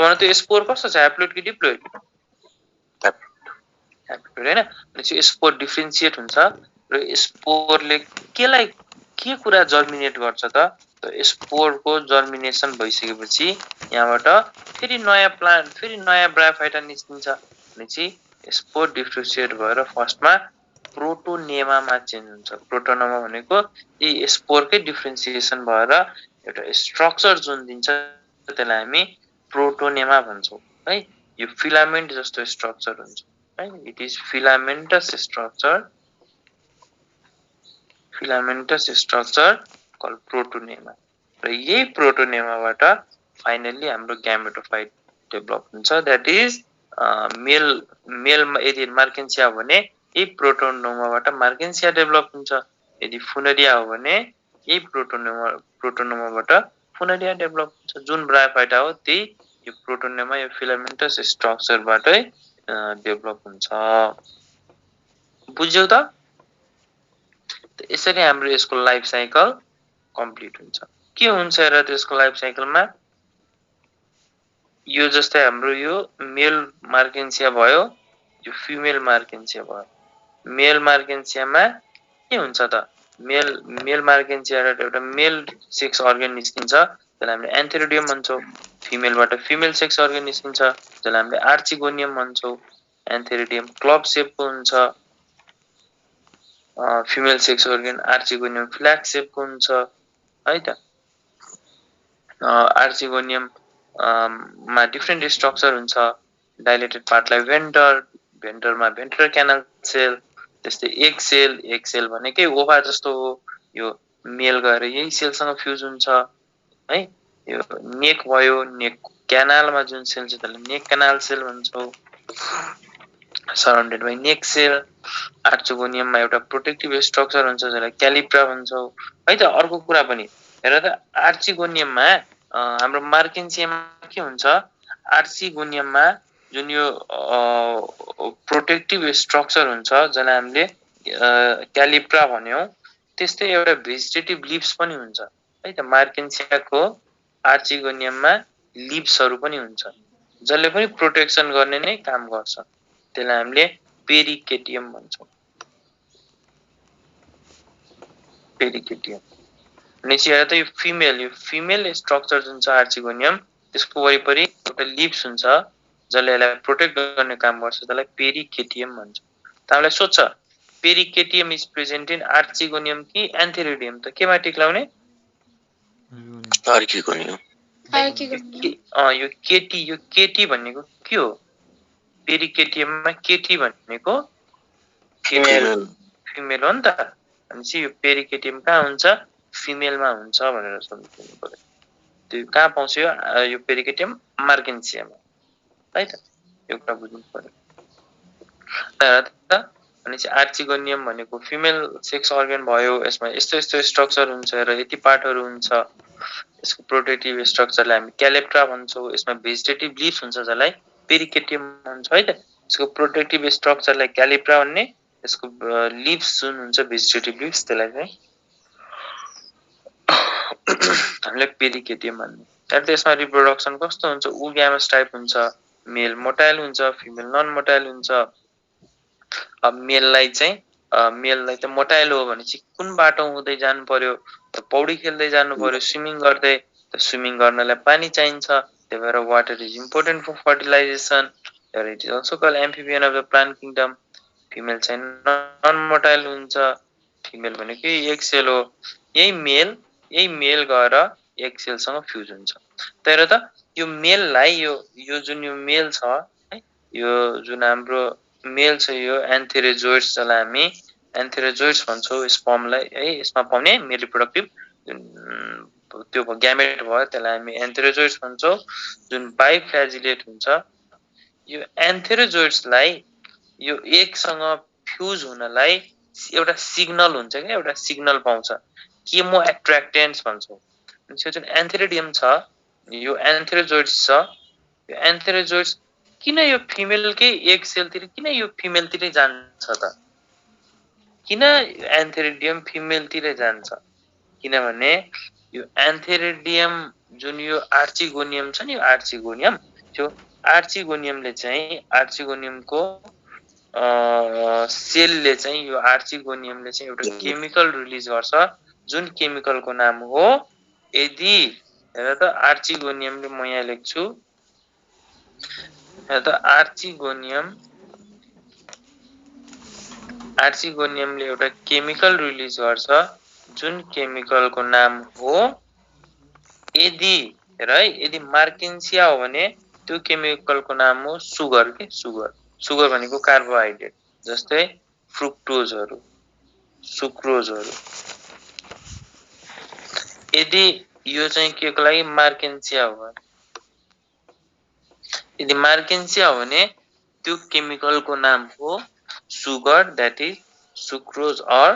भन त स्पोर कस्तो छ ह्याप्लोइड कि डिप्लोइड ह्याप्लोइड हैन अनि स्पोर डिफरेन्शिएट हुन्छ र स्पोरले के कुरा जर्मिनेट गर्छ त स्पोरको जर्मिनेसन भइसकेपछि यहाँबाट फेरि नयाँ प्लान्ट फेरि नयाँ ब्रायोफाइटा निस्किन्छ भनेपछि स्पोर डिफरेन्शिएट भएर फर्स्टमा प्रोटोनेमामा चेन्ज हुन्छ प्रोटोनेमा भनेको यी स्पोरकै डिफरेन्शिएसन भएर एउटा स्ट्रक्चर जुन दिन्छ त्यसलाई हामी प्रोटोनेमा भन्छौं है यो फिलामेन्ट जस्तो स्ट्रक्चर हुन्छ है it is filamentous structure called protonema र यही प्रोटोनेमाबाट फाइनली हाम्रो ग्यामेटोफाइट डेभलप हुन्छ दैट इज मेलमा यदि मार्केन्सिया हो भने यही प्रोटोनेमाबाट मार्केन्सिया डेभलप हुन्छ यदि फुनरिया हो भने यही प्रोटोनेमाबाट फुनरिया डेभलप हुन्छ जुन ब्रायोफाइटा हो त्यही यो प्रोटोनेमा यो फिलामेन्टस स्ट्रक्चरबाटै डेभलप हुन्छ बुझ्यौ त यसरी हाम्रो यसको लाइफ साइकल कम्प्लिट हुन्छ के हुन्छ र त्यसको लाइफ साइकलमा यो जस्तै हाम्रो यो मेल मार्केन्सिया भयो यो फिमेल मार्केन्सिया भयो मेल मार्केन्सियामा के हुन्छ त मेल मार्केन्सियाबाट एउटा मेल सेक्स अर्गन निस्किन्छ त्यसलाई हामीले एन्थेरिडियम भन्छौं फिमेलबाट फिमेल सेक्स अर्गन निस्किन्छ त्यसलाई हामीले आर्चिगोनियम भन्छौं एन्थेरिडियम क्लब शेपको हुन्छ female sex organ archegonium flag शेपको हुन्छ है त आर्चिगोनियम मा डिफरेन्ट स्ट्रक्चर हुन्छ डाइलेटेड पार्टलाई भेन्टरमा भेन्ट्रल क्यानल सेल त्यस्तै एक सेल भनेकै ओभा जस्तो हो यो मेल गएर यही सेलसँग फ्युज हुन्छ है यो नेक भयो नेक क्यानालमा जुन सेल छ त्यसलाई नेक क्यानाल सेल भन्छौं सराउन्डेड बाइ नेक सेल आर्चिगोनियममा एउटा प्रोटेक्टिभ स्ट्रक्चर हुन्छ जसलाई क्यालिप्रा भन्छौं है त अर्को कुरा पनि हेर त आर्चिगोनियममा हाम्रो मार्केन्सियामा के हुन्छ आर्चिगोनियममा जुन यो प्रोटेक्टिभ स्ट्रक्चर हुन्छ जसलाई हामीले क्यालिप्रा भन्यौ त्यस्तै एउटा भेजिटेटिभ लिभ्स पनि हुन्छ है त मार्केन्सियाको आर्चिगोनियममा लिभ्सहरु पनि हुन्छ जसले पनि प्रोटेक्सन गर्ने नै काम गर्छ त्यसलाई हामीले पेरिकेटियम भन्छौं पेरिकेटियम निचे आएर त यो फिमेल स्ट्रक्चर जुन छ आर्चिगोनियम त्यसको वरिपरि एउटा लिभ्स हुन्छ जसले यसलाई प्रोटेक्ट गर्ने काम गर्छ त्यसलाई पेरिकेटियम भन्छ त हामीलाई सोध्छ पेरिकेटियम इज प्रेजेन्ट इन आर्चिगोनियम कि एन्थेरिडियम त केमा टिक लाउने आर्चिगोनियम यो केटी भनेको के हो पेरिकेटियममा केटी भनेको फिमेल हो नि त अनि यो पेरिकेटियम कहाँ हुन्छ फिमेलमा हुन्छ भनेर सोध्नु पर्यो त्यो कहाँ पाउँछ यो पेरिकेटियम मार्केन्सियामा है त यो कुरा बुझ्नु पर्यो अनि आर्चिगोनियम भनेको फिमेल सेक्स अर्गन भयो यसमा यस्तो यस्तो स्ट्रक्चर हुन्छ र यति पार्टहरु हुन्छ यसको प्रोटेक्टिभ स्ट्रक्चरलाई हामी क्यालेप्ट्रा भन्छौं यसमा भेजिटेटिभ लिभ्स हुन्छ जसलाई पेरिकेटियम भन्छ है त यसको प्रोटेक्टिभ स्ट्रक्चरलाई क्यालेप्ट्रा भन्ने यसको लिभ्स जुन हुन्छ भेजिटेटिभ लिभ्स त्यसलाई चाहिँ हामीले पेरिकेटियम भन्ने तर त्यसमा रिप्रोडक्सन कस्तो हुन्छ उग्यामस टाइप हुन्छ मेल मोटाइल हुन्छ फिमेल नन मोटाइल हुन्छ अब मेललाई त मोटाइल हो भने चाहिँ कुन बाटो हुँदै जानु पर्यो त पौडी खेल्दै जानु पर्यो स्विमिङ गर्दै त स्विमिङ गर्नलाई पानी चाहिन्छ त्यही भएर water is important for fertilization तर it is also called amphibian of the plant kingdom female चाहिँ नन मोटाइल हुन्छ फिमेल भनेको एक सेल हो यही मेल गएर एक सेल सँग फ्युज हुन्छ तर त यो मेललाई यो जुन यो मेल छ है यो जुन हाम्रो मेल छ यो एन्थेरोजोइड्स जसलाई हामी एन्थेरोजोइड्स भन्छौं स्पर्मलाई है यसमा पाउने मेल रिप्रोडक्टिभ त्यो ग्यामेट भयो त्यसलाई हामी एन्थेरोजोइड्स भन्छौं जुन बाइफ्ल्याजिलेट हुन्छ यो एन्थेरोजोइड्सलाई यो एकसँग फ्युज हुनलाई एउटा सिग्नल हुन्छ के एउटा सिग्नल पाउँछ केमो एट्र्याक्टेन्ट्स भन्छौं अनि जुन एन्थेरिडियम छ यो एन्थेरोजोइड्स छ यो एन्थेरोजोइड्स किन यो फिमेलकै एक सेलतिर किन यो फिमेलतिरै जान्छ त किन एन्थेरिडियम फिमेलतिरै जान्छ किनभने यो एन्थेरिडियम जुन यो आर्चिगोनियम छ नि यो आर्चिगोनियमले चाहिँ आर्चिगोनियमको सेलले चाहिँ यो आर्चिगोनियमले चाहिँ एउटा केमिकल रिलिज गर्छ जुन केमिकलको नाम हो यदि हेर त आर्चिगोनियमले म यहाँ लेख्छु हेर त आर्चिगोनियमले एउटा केमिकल रिलिज गर्छ जुन केमिकलको नाम हो यदि मार्केन्सिया हो भने त्यो केमिकलको नाम हो सुगर भनेको कार्बोहाइड्रेट जस्तै फ्रुक्टोजहरु सुक्रोजहरु यदि यो चाहिँ केको लागि मार्केन्सिया हो यदि मार्केन्सिया हो भने त्यो केमिकलको नाम हो सुगर दैट इज सुक्रोज और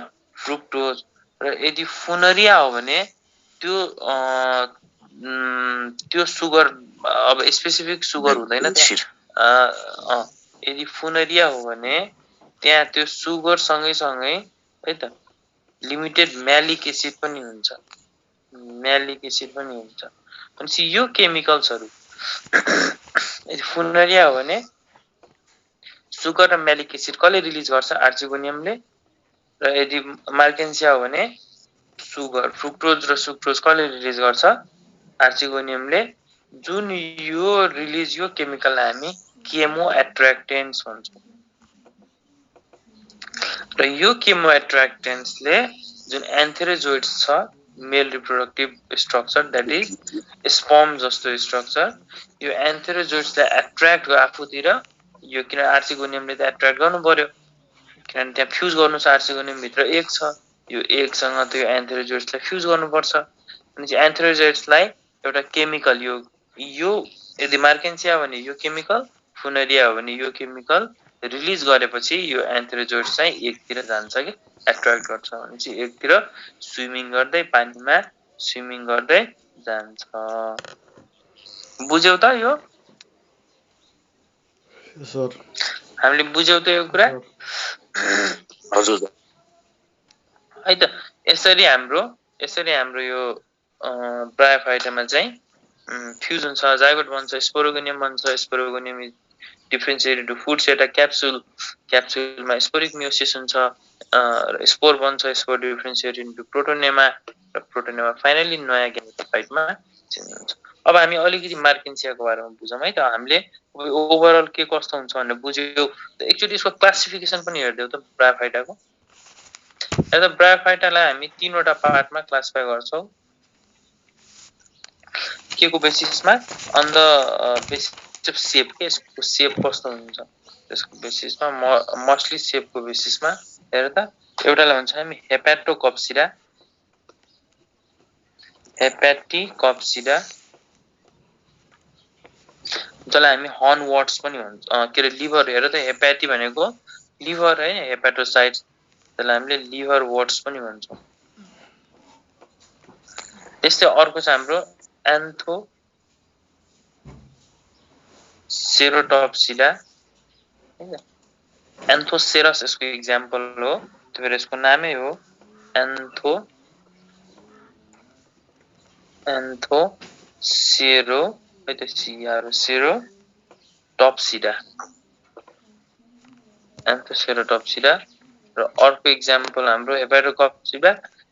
फ्रुक्टोज र यदि फुनरिया हो भने त्यो सुगर अब स्पेसिफिक सुगर हुँदैन यदि फुनरिया हो भने त्यहाँ त्यो सुगर सँगै है त लिमिटेड म्यालिक एसिड पनि हुन्छ अनि यो केमिकल्सहरु यदि फुनरिया हो भने सुगर र म्यालिक एसिड कसले रिलिज गर्छ आर्चिगोनियमले र यदि मार्केन्सिया हो भने सुगर फ्रुक्टोज र सुक्रोज कसले रिलिज गर्छ आर्चिगोनियमले जुन यो केमिकललाई हामी केमो एट्र्याक्टेन्ट्स भन्छौं र यो केमो एट्र्याक्टेन्ट्सले जुन एन्थेरोजोइड्स छ male reproductive structure that is sperm जस्तो स्ट्रक्चर यो एन्थेरोजोइड्सलाई एट्र्याक्ट आफूतिर यो किन आर्चिगोनियमले त एट्र्याक्ट गर्नु पर्यो किनभने त्यहाँ फ्युज गर्नु छ आर्चिगोनियम भित्र एक छ यो एकसँग त्यो एन्थेरोजोइड्सलाई फ्युज गर्नुपर्छ अनि चाहिँ एन्थेरोजोइड्सलाई एउटा केमिकल यो यदि मार्केन्सिया भने यो केमिकल फुनरिया हो भने यो केमिकल रिलिज गरेपछि यो एन्थेरोजोइड्स चाहिँ एकतिर जान्छ के एट्र्याक्ट गर्छ भने चाहिँ एकतिर स्विमिङ गर्दै जान्छ बुझ्यौ त यो सर हामीले बुझ्यौ त यो कुरा हजुर है त यसरी हाम्रो यो ब्रायोफाइटामा चाहिँ फ्यूज हुन्छ जाइगोट बन्छ स्पोरोगोनियम बन्छ स्पोरोगोनियम इज डिफरेन्शिएटेड इन्टु फुड्स एउटा क्याप्सुलमा स्पोरिक मियोसिस हुन्छ स्पोर बन्छ स्पोर डिफरेन्शिएटेड इन्टु प्रोटोनेमा र प्रोटोनेमा फाइनली नयाँ ग्यामेटोफाइटमा चेन्ज हुन्छ अब हामी अलिकति मार्केन्सियाको बारेमा बुझौँ है त हामीले ओभरअल के कस्तो हुन्छ भनेर बुझ्यौ एकचोटि यसको क्लासिफिकेसन पनि हेर्दियौ त ब्रायोफाइटाको यता ब्रायोफाइटालाई हामी तीनवटा पार्टमा क्लासिफाई गर्छौं के को बेसिसमा on the basis of shape के यसको शेप कस्तो हुन्छ त्यसको बेसिसमा मोस्टली शेपको बेसिसमा हेर त एउटालाई भन्छ हामी हेपाटोकप्सिडा जसलाई हामी हर्नवर्ट्स पनि भन्छ के रे लिभर हेर त हेपाटी भनेको लिभर है हेपाटोसाइट्स त्यसलाई हामीले लिभर वर्ट्स पनि भन्छौं त्यस्तै अर्को छ हाम्रो एन्थोसेरोटप्सिडा एन्थोसेरस यसको एक्जाम्पल हो त्यो भएर यसको नामै हो एन्थोसेरोटप्सिडा र अर्को एक्जाम्पल हाम्रो हेपाटोकप्सिडा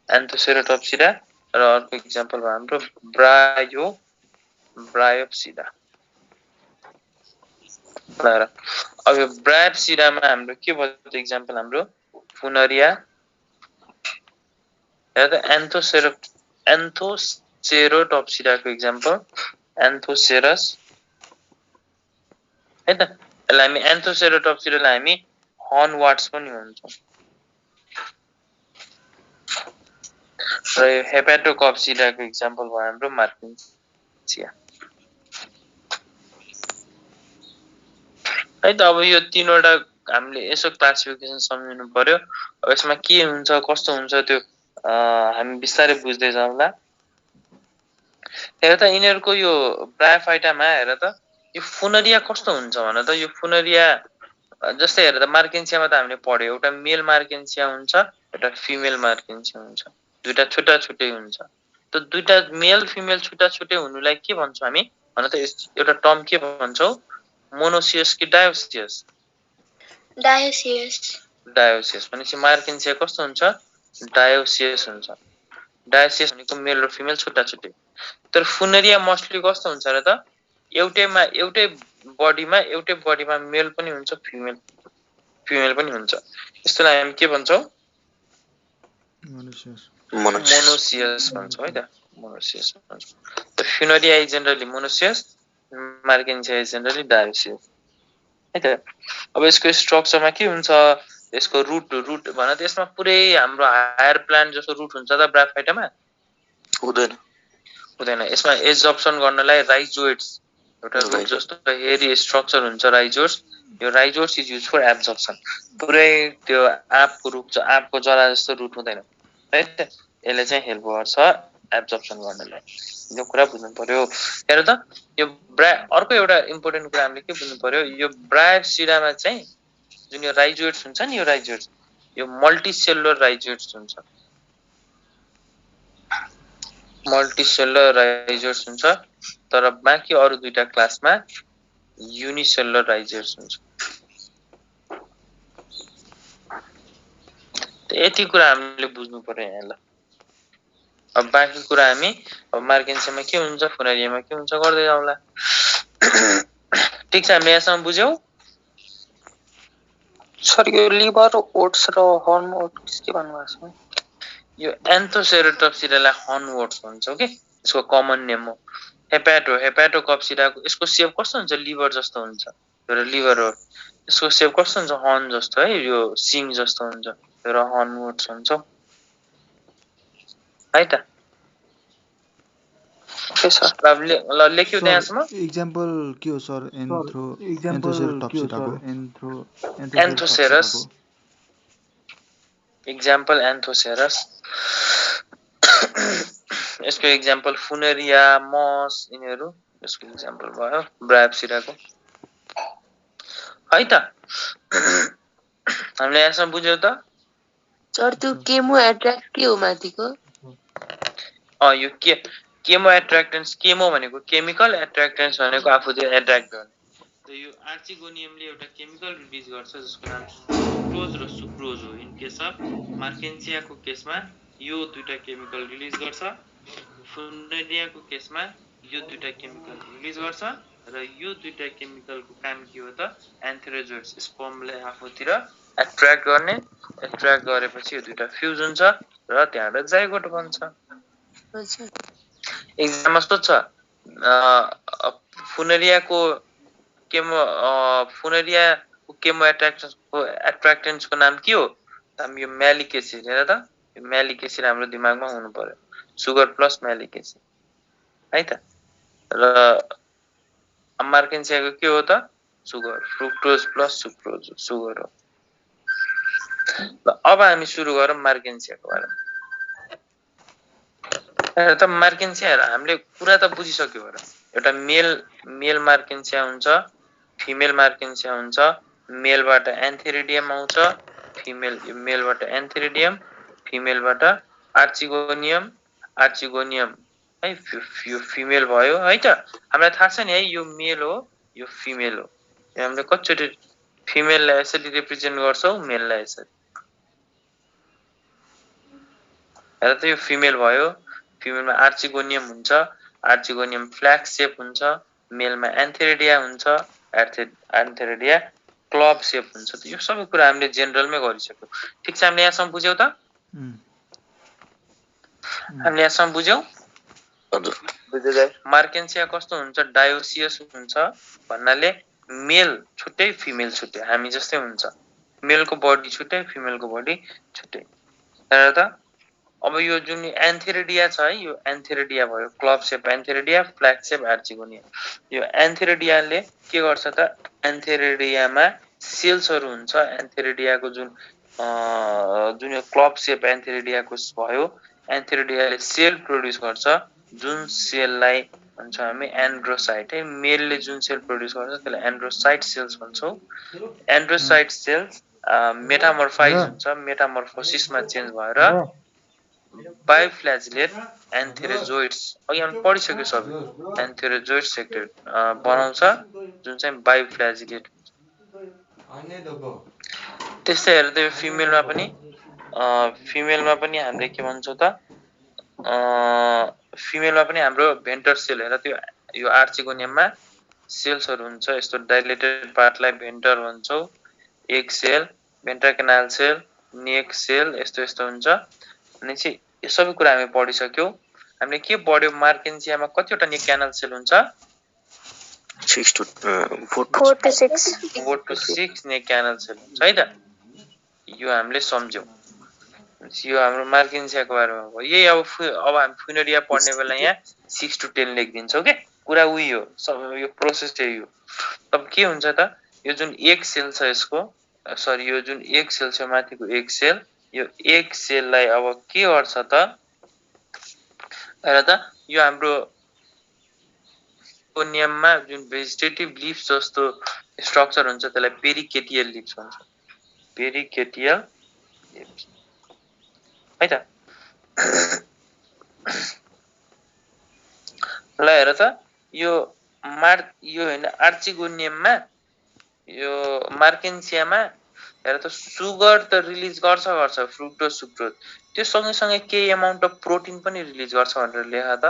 एन्थोसेरोटप्सिडा र अर्को एक्जाम्पल हाम्रो ब्रायोप्सिडा अब यो ब्रायोप्सिडामा हाम्रो के भयो एक्जाम्पल हाम्रो फुनरिया या त एन्थोसेरोटप्सिडाको एक्जाम्पल एन्थोसेरस है त यसलाई हामी एन्थोसेरोटप्सिडालाई हामी हर्नवर्ट्स पनि भन्छौं र यो हेपाटोकप्सिडाको एक्जाम्पल भयो हाम्रो मार्केन्सिया है त अब यो तीनवटा हामीले यसो क्लासिफिकेसन सम्झिनु पर्यो अब यसमा के हुन्छ कस्तो हुन्छ त्यो हामी बिस्तारै बुझ्दै जाउँला हेर त यिनीहरुको यो ब्रायोफाइटामा हेर त यो फुनरिया कस्तो हुन्छ भने त यो फुनरिया जस्तै हेर त मार्केन्सियामा त हामीले पढ्यो एउटा मेल मार्केन्सिया हुन्छ एउटा फिमेल मार्केन्सिया हुन्छ दुईटा छुट्टा छुट्टै हुन्छ त दुईटा मेल फिमेल छुट्टा छुट्टै हुनुलाई के भन्छौं हामी भने त एउटा टर्म के भन्छौं मोनोसियस कि डायोसियस डायोसियस भनेपछि मार्केन्सिया कस्तो हुन्छ डायोसियस हुन्छ डायोसियस भनेको मेल र फिमेल छुट्टा छुट्टै तर फुनरिया मोस्टली कस्तो हुन्छ र त एउटै बडीमा मेल पनि हुन्छ फिमेल पनि हुन्छ यसलाई हामी के भन्छौं मोनोसियस भन्छौं है त मोनोसियस भन्छौं त Funaria is generally monoecious Marchantia is generally dioecious है त अब यसको स्ट्रक्चरमा के हुन्छ यसको रुट भने त यसमा पुरै हाम्रो हायर प्लान्ट जस्तो रुट हुन्छ त ब्रायोफाइटामा हुँदैन यसमा एब्जर्प्सन गर्नलाई राइजोइड्स एउटा रुट जस्तो हेरी स्ट्रक्चर हुन्छ राइजोइड्स यो rhizoids is use for absorption पुरै त्यो आँपको रुख आँपको जरा जस्तो रुट हुँदैन है त यसले चाहिँ हेल्प गर्छ एब्जर्प्सन गर्नलाई यो कुरा बुझ्नु पर्यो हेर त यो अर्को एउटा इम्पोर्टेन्ट कुरा हामीले के बुझ्नु पर्यो यो ब्रायोप्सिडामा चाहिँ जुन यो राइजोइड्स हुन्छ नि यो मल्टिसेलुलर राइजोइड्स हुन्छ तर बाँकी अरु दुईटा क्लासमा युनिसेलुलर राइजोइड्स हुन्छ यति कुरा हामीले बुझ्नु पर्यो यहाँ ल अब बाँकी कुरा हामी अब मार्केन्सियामा के हुन्छ फुनरियामा के हुन्छ गर्दै जाउँला ठीक छ हामीले यहाँसम्म बुझ्यौ सर यो लिभर ओट्स र हर्नवर्ट्स के भन्नुभएको छ यो एन्थोसेरोटप्सिडालाई हर्नवर्ट्स भन्छौ के यसको कमन नेम हो हेपाटोकप्सिडाको यसको शेप कस्तो हुन्छ लिभर जस्तो हुन्छ र लिभर हो यसको शेप कस्तो हुन्छ हर्न जस्तो है यो सिङ जस्तो हुन्छ र हर्नवर्ट्स भन्छौ है त ओके सर ल लेख्यौ त्यहाँसम्म एक्जाम्पल के हो सर एन्थोसेरस एक्जाम्पल एन्थोसेरस यसको एक्जाम्पल फुनरिया मस यिनीहरु यसको एक्जाम्पल भयो ब्रायोप्सिडाको है त हामीले यहाँसम्म बुझ्यौ त सर त्यो केमो एट्र्याक्ट के हो माथिको यो के केमो एट्र्याक्टेन्स केमो भनेको केमिकल एट्र्याक्टेन्स भनेको आफूतिर एट्र्याक्ट गर्ने त यो आर्चिगोनियमले एउटा केमिकल रिलिज गर्छ जसको नाम सुक्रोज र सुक्रोज हो इन केस अफ मार्केन्सियाको केसमा यो दुईटा केमिकल रिलिज गर्छ फुनेरियाको केसमा यो दुईटा केमिकल रिलिज गर्छ र यो दुईटा केमिकलको काम के हो त एन्थेरोजोइड्स स्पर्मले आफूतिर एट्र्याक्ट गर्ने एट्र्याक्ट गरेपछि यो दुईटा फ्युज हुन्छ र त्यहाँबाट जाइगोट बन्छ एक्जाममा सोध्छ फुनेरियाको केमो एट्र्याक्टेन्सको नाम के हो यो म्यालिक एसिड हेर त यो म्यालिक एसिड हाम्रो दिमागमा हुनु पर्यो सुगर प्लस म्यालिक एसिड है त र मार्केन्सियाको के हो त sugar fructose plus sucrose sugar हो अब हामी सुरु गरौँ मार्केन्सियाको बारेमा त मार्केन्सिया हामीले कुरा त बुझिसक्यो होला एउटा मेल मार्केन्सिया हुन्छ फिमेल मार्केन्सिया हुन्छ मेलबाट एन्थेरिडियम आउँछ मेलबाट एन्थेरिडियम फिमेलबाट आर्चिगोनियम है यो फिमेल भयो है त हामीलाई थाहा छ नि है यो मेल हो यो फिमेल हो हामीले कतिचोटि फिमेललाई यसरी रिप्रेजेन्ट गर्छौँ मेललाई यसरी हेर त यो फिमेल भयो फिमेलमा आर्चिगोनियम हुन्छ आर्चिगोनियम फ्ल्याग सेप हुन्छ मेलमा एन्थेरिडिया हुन्छ एन्थेरिडिया क्लब सेप हुन्छ त यो सबै कुरा हामीले जेनरलमै गरिसक्यौ ठीक छ हामीले यहाँसम्म बुझ्यौ त हामीले यहाँसम्म बुझ्यौ मार्केन्सिया कस्तो हुन्छ डायोसियस हुन्छ भन्नाले मेल छुट्टै फिमेल छुट्टै हामी जस्तै हुन्छ मेलको बडी छुट्टै फिमेलको बडी छुट्टै हेर त अब यो जुन एन्थेरिडिया छ है यो एन्थेरिडिया भयो क्लब सेप एन्थेरिडिया फ्ल्याग सेप आर्चिगोनियम यो एन्थेरिडियाले के गर्छ त एन्थेरिडियामा सेल्सहरू हुन्छ एन्थेरिडियाको जुन यो क्लब सेप एन्थेरिडियाको भयो एन्थेरिडियाले सेल प्रोड्युस गर्छ जुन सेललाई भन्छ हामी एन्ड्रोसाइट है मेलले जुन सेल प्रोड्युस गर्छ त्यसलाई एन्ड्रोसाइट सेल्स भन्छौँ एन्ड्रोसाइट सेल्स मेटामर्फाइज हुन्छ मेटामर्फोसिसमा चेन्ज भएर बायोफ्ल्याजिलेट एन्थेरोजोइड्स अघि हामीले पढिसक्यो सबै एन्थेरोजोइड सेक्टर बनाउँछ जुन चाहिँ बायोफ्ल्याजिलेट त्यस्तै हेर्दा यो फिमेलमा पनि हामीले के भन्छौँ त फिमेलमा पनि हाम्रो भेन्टर सेल हेर त्यो यो आर्चिगोनियममा सेल्सहरू हुन्छ यस्तो डाइलेटेड पार्टलाई भेन्टर भन्छौँ एक सेल भेन्टर क्यानाल सेल नेक सेल यस्तो हुन्छ अनि चाहिँ यो सबै कुरा हामी पढिसक्यौ हामीले के पढ्यौ मार्केन्सियामा कतिवटा नेक क्यानाल सेल हुन्छ 4 to 6 4 to 6 neck canal sale हुन्छ है त यो हामीले सम्झ्यौ यो हाम्रो मार्केन्सियाको बारेमा भयो यही अब हामी फुनेरिया पढ्ने बेला यहाँ 6 to 10 लेखिदिन्छौँ के कुरा उही हो सब यो प्रोसेस चाहिँ हो अब के हुन्छ त यो जुन एक सेल छ यसको सरी यो जुन एक सेल छ माथिको एक सेल यो एक सेललाई अब के गर्छ त हेर त यो हाम्रो कोनियममा जुन भेजिटेटिभ लिफ्स जस्तो स्ट्रक्चर हुन्छ त्यसलाई पेरिकेटियल लिफ्स भन्छ पेरिकेटियल लिफ्स है त ल हेर त यो हैन आर्चिगोनियममा यो मार्केन्सियामा हेर त सुगर त रिलिज गर्छ फ्रुक्टोज सुक्रोज त्यो सँगै केही अमाउन्ट अफ प्रोटिन पनि रिलिज गर्छ भनेर लेखा त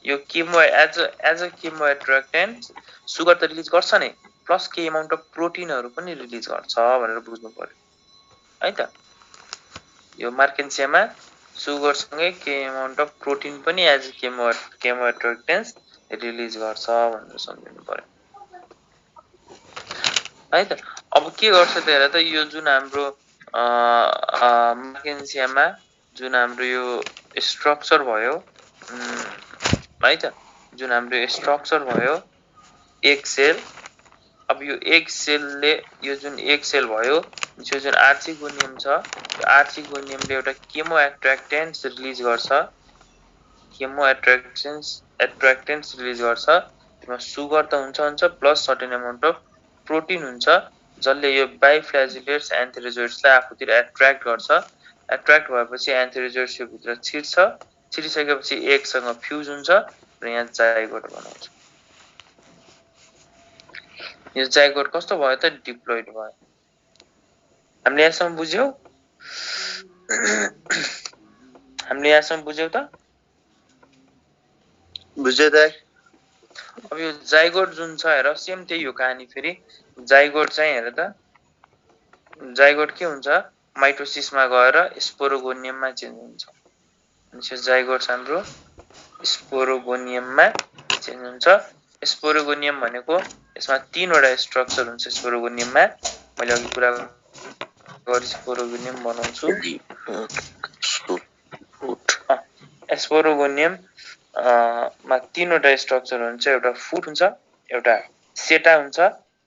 यो chemo as a chemo attractant sugar त रिलिज गर्छ नै प्लस केही अमाउन्ट अफ प्रोटिनहरू पनि रिलिज गर्छ भनेर बुझ्नु पर्यो है त यो मार्केन्सियामा सुगरसँगै केही अमाउन्ट अफ प्रोटिन पनि एज केमो एट्र्याक्टेन्ट रिलिज गर्छ भनेर सम्झिनु पर्यो है त अब के गर्छ त हेर त यो जुन हाम्रो मार्केन्सियामा जुन हाम्रो यो स्ट्रक्चर भयो है त जुन हाम्रो स्ट्रक्चर भयो एक सेल अब यो एक सेलले यो जुन एक सेल भयो यो जुन आर्चिगोनियम छ यो आर्चिगोनियमले एउटा केमो एट्र्याक्टेन्ट रिलिज गर्छ केमो एट्र्याक्टेन्ट रिलिज गर्छ त्यसमा सुगर त हुन्छ plus certain amount of protein हुन्छ जसले यो बायोफ्ल्याजिलेट्स एन्थेरोजोइड्सलाई आफूतिर एट्र्याक्ट गर्छ एट्र्याक्ट भएपछि एन्थेरोजोइड्स यो भित्र छिर्छ छिरिसकेपछि एकसँग फ्युज हुन्छ र यहाँ जाइगोट बनाउँछ। यो जाइगोट कस्तो भयो त डिप्लोइड भयो। हामीले यहाँसम्म बुझ्यौ? हामीले यहाँसम्म बुझ्यौ त? बुझ्यो दाइ। अब यो जाइगोट जुन छ हेर सेम त्यही हो कहानी फेरि। जाइगोट चाहिँ हेर त जाइगोट के हुन्छ माइटोसिसमा गएर स्पोरोगोनियममा चेन्ज हुन्छ। अनि जाइगोट हाम्रो स्पोरोगोनियममा चेन्ज हुन्छ। स्पोरोगोनियम भनेको यसमा 3 वटा स्ट्रक्चर हुन्छ स्पोरोगोनियममा। मैले अघि कुरा गरे स्पोरोगोनियम बनाउँछु। स्पोरोगोनियम मा 3 वटा स्ट्रक्चर हुन्छ। एउटा फुट हुन्छ, एउटा सेटा हुन्छ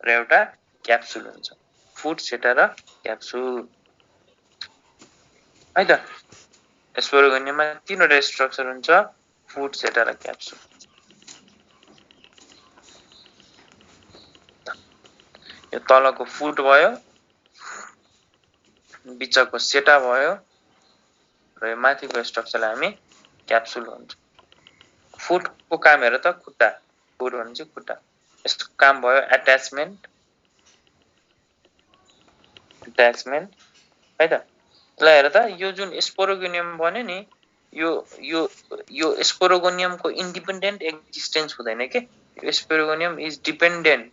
र एउटा क्याप्सुल हुन्छ। फुट, सेटा र क्याप्सुल है त। स्पोरोगोनियममा 3 वटा स्ट्रक्चर हुन्छ, फुट, सेटा र क्याप्सुल। यो तलको फुट भयो, बिचको सेटा भयो र यो माथिको स्ट्रक्चरलाई हामी क्याप्सुल भन्छ। फुटको काम हेर त खुट्टा, फुट भनेपछि खुट्टा। यसको काम भयो एट्याचमेन्ट है त। ल हेर त यो जुन स्पोरोगोनियम बन्यो नि यो स्पोरोगोनियमको इन्डिपेन्डेन्ट एक्जिस्टेन्स हुँदैन के। यो sporogonium is dependent,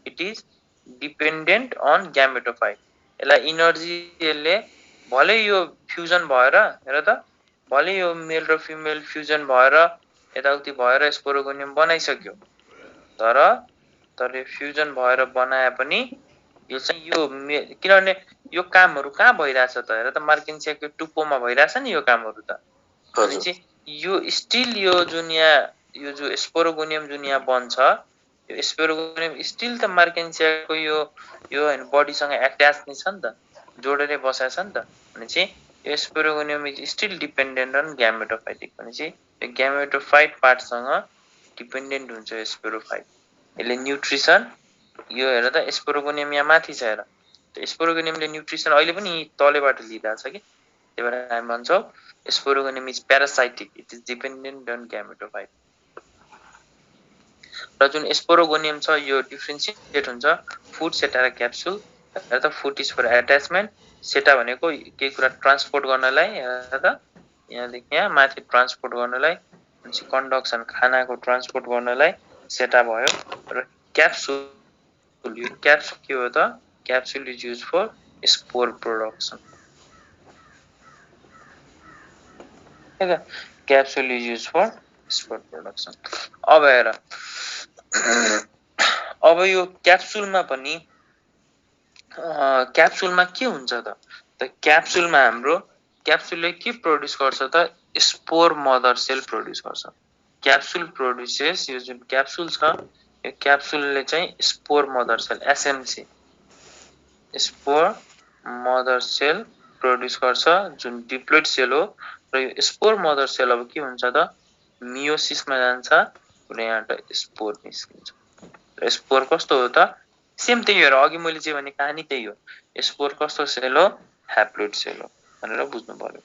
it is dependent on gametophyte. यसलाई इनर्जी यसले भले यो फ्युजन भएर हेर त भले यो मेल र फिमेल फ्युजन भएर यताउति भएर स्पोरोगोनियम बनाइसक्यो, तर यो फ्युजन भएर बनाए पनि यो चाहिँ यो किनभने यो कामहरु कहाँ भइराछ त हेर त मार्किन्सियाको टुप्पोमा भइराछ नि यो कामहरु त। भनेपछि यो स्टिल यो जुन यहाँ यो जो स्पोरोगोनियम जुन यहाँ बन्छ यो स्पोरोगोनियम स्टिल त मार्किन्सियाको यो हैन बडीसँग एट्याच नै छ नि त, जोडेरै बसेको छ नि त। भनेपछि यो sporogonium is still dependent on gametophyte. भनेपछि यो ग्यामेटोफाइट पार्टसँग डिपेन्डेन्ट हुन्छ यो स्पोरोफाइट। यसले न्युट्रिसन यो हेर त स्पोरोगोनियम यहाँ माथि छ हेर। त्यो स्पोरोगोनियमले न्युट्रिसन अहिले पनि तलेबाट लिइरहेछ कि। त्यही भएर हामी भन्छौं sporogonium is parasitic, it is dependent on gametophyte. र जुन स्पोरोगोनियम छ यो डिफरेन्शिएट हुन्छ फुट, सेटा र क्याप्सुल। हेर त फुट इज फर एट्याचमेन्ट, सेटा भनेको केही कुरा ट्रान्सपोर्ट गर्नलाई, हेर त यहाँदेखि यहाँ माथि ट्रान्सपोर्ट गर्नलाई, अनि कन्डक्सन खानाको ट्रान्सपोर्ट गर्नलाई सेटा भयो। र क्याप्सुल यो क्याप्सुल के हो त capsule is use for spore production. Capsule is use for spore production. अब हेर अब यो क्याप्सुलमा पनि क्याप्सुलमा के हुन्छ त क्याप्सुलमा हाम्रो क्याप्सुलले के प्रोड्युस गर्छ त स्पोर मदर सेल प्रोड्युस गर्छ। क्याप्सुल प्रोड्युसेस यो जुन क्याप्सुल छ यो क्याप्सुलले चाहिँ spore mother cell SMC spore mother cell produce गर्छ जुन डिप्लोइड सेल हो। र यो स्पोर मदर सेल अब के हुन्छ त मियोसिसमा जान्छ र यहाँबाट स्पोर निस्किन्छ। र स्पोर कस्तो हो त सेम त्यही हो। अघि मैले जे भने कहानी त्यही हो। स्पोर कस्तो सेल हो ह्याप्लोइड सेल हो भनेर बुझ्नु पर्यो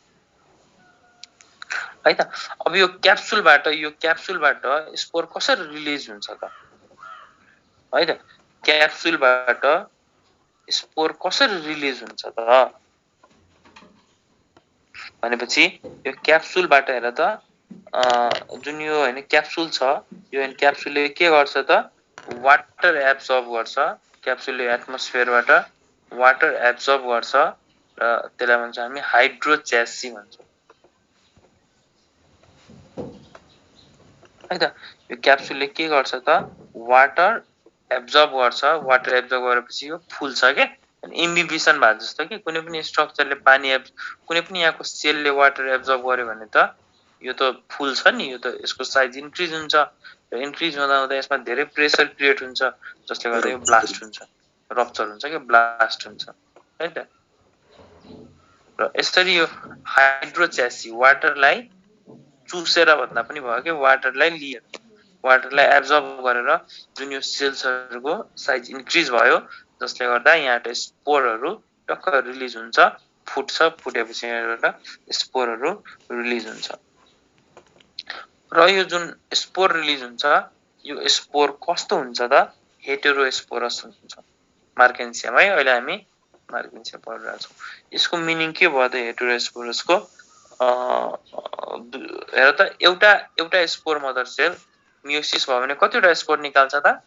है त। अब यो क्याप्सुलबाट स्पोर कसरी रिलिज हुन्छ त है त। क्याप्सुलबाट स्पोर कसरी रिलिज हुन्छ त भनेपछि यो क्याप्सुलबाट हेर त जुन यो हैन क्याप्सुल छ यो क्याप्सुलले के गर्छ त वाटर एब्जर्ब गर्छ। क्याप्सुलले एटमोस्फियरबाट वाटर एब्जर्ब गर्छ र त्यसलाई भन्छ हामी हाइड्रोचेसी भन्छौं है त। यो क्याप्सुलले के गर्छ त वाटर एब्जर्ब गर्छ। वाटर एब्जर्ब गरेपछि यो फुल्छ के इम्बिबिसन भए जस्तो कि कुनै पनि स्ट्रक्चरले पानी कुनै पनि यहाँको सेलले वाटर एब्जर्ब गर्यो भने त यो त फुल्छ नि। यो त यसको साइज इन्क्रिज हुन्छ र इन्क्रिज हुँदा हुँदा यसमा धेरै प्रेसर क्रिएट हुन्छ जसले गर्दा यो ब्लास्ट हुन्छ, रप्चर हुन्छ के ब्लास्ट हुन्छ है त। र यसरी यो हाइड्रोचेसी वाटरलाई चुसेर भन्दा पनि भयो के वाटरलाई एब्जर्ब गरेर जुन यो सेल्सहरुको साइज इन्क्रिज भयो जसले गर्दा यहाँबाट स्पोरहरु टक्क रिलिज हुन्छ, फुट्छ, फुटेपछि यहाँबाट स्पोरहरु रिलिज हुन्छ। र यो जुन स्पोर रिलिज हुन्छ यो स्पोर कस्तो हुन्छ त हेटेरोस्पोरस हुन्छ मार्केन्सियम है अहिले हामी मार्केन्सियम पढिरहेका छौँ यसको मिनिङ के भयो त हेटेरोस्पोरसको हेर त एउटा स्पोर मदर सेल मियोसिस भयो भने कतिवटा स्पोर निकाल्छ त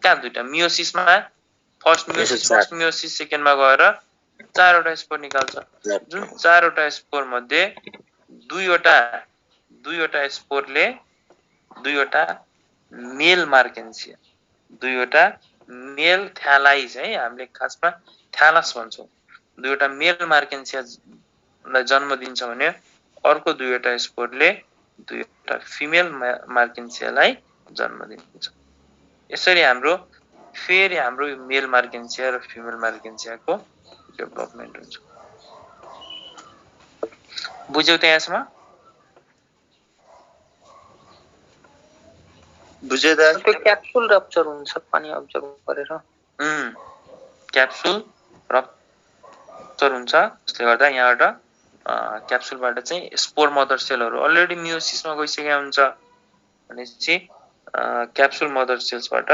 कहाँ दुईटा मियोसिसमा फर्स्ट मियोसिस सेकेन्डमा गएर चारवटा स्पोर निकाल्छ जुन चारवटा स्पोर मध्ये दुईवटा स्पोरले दुईवटा मेल मार्केन्सिया दुईवटा मेल थ्यालाइज है हामीले खासमा थ्यालस भन्छौँ दुईवटा मेल मार्केन्सियालाई जन्म दिन्छ भने अर्को दुईवटा स्पोरले दुईवटा फिमेल मार्केन्सियालाई जन्म दिन्छ यसरी हाम्रो मेल मार्केन्सिया र फिमेल मार्केन्सियाको डेभलपमेन्ट हुन्छ बुझ्यौ त यसमा बुझे त त्यो क्याप्सुल रप्चर हुन्छ पानी अब्जर्भ गरेर क्याप्सुल रप्चर हुन्छ त्यसले गर्दा यहाँबाट क्याप्सुलबाट चाहिँ स्पोर मदर सेलहरू अलरेडी मियोसिसमा गइसकेका हुन्छ भनेपछि क्याप्सुल मदर सेल्सबाट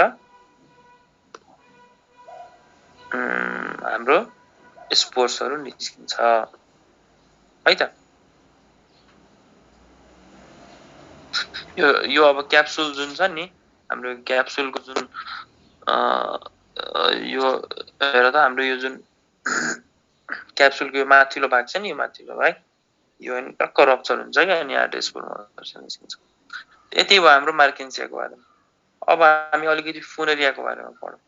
हाम्रो स्पोर्सहरू निस्किन्छ है त यो अब क्याप्सुल जुन छ नि हाम्रो क्याप्सुलको जुन यो हेर त हाम्रो यो जुन क्याप्सुलको यो माथिल्लो भाग छ नि यो माथिल्लो भाग यो अनि टक्क रप्चर हुन्छ क्या अनि यहाँ स्पोर मदर सेल निस्किन्छ यति भयो हाम्रो मार्केन्सियाको बारेमा अब हामी अलिकति फुनेरियाको बारेमा पढौँ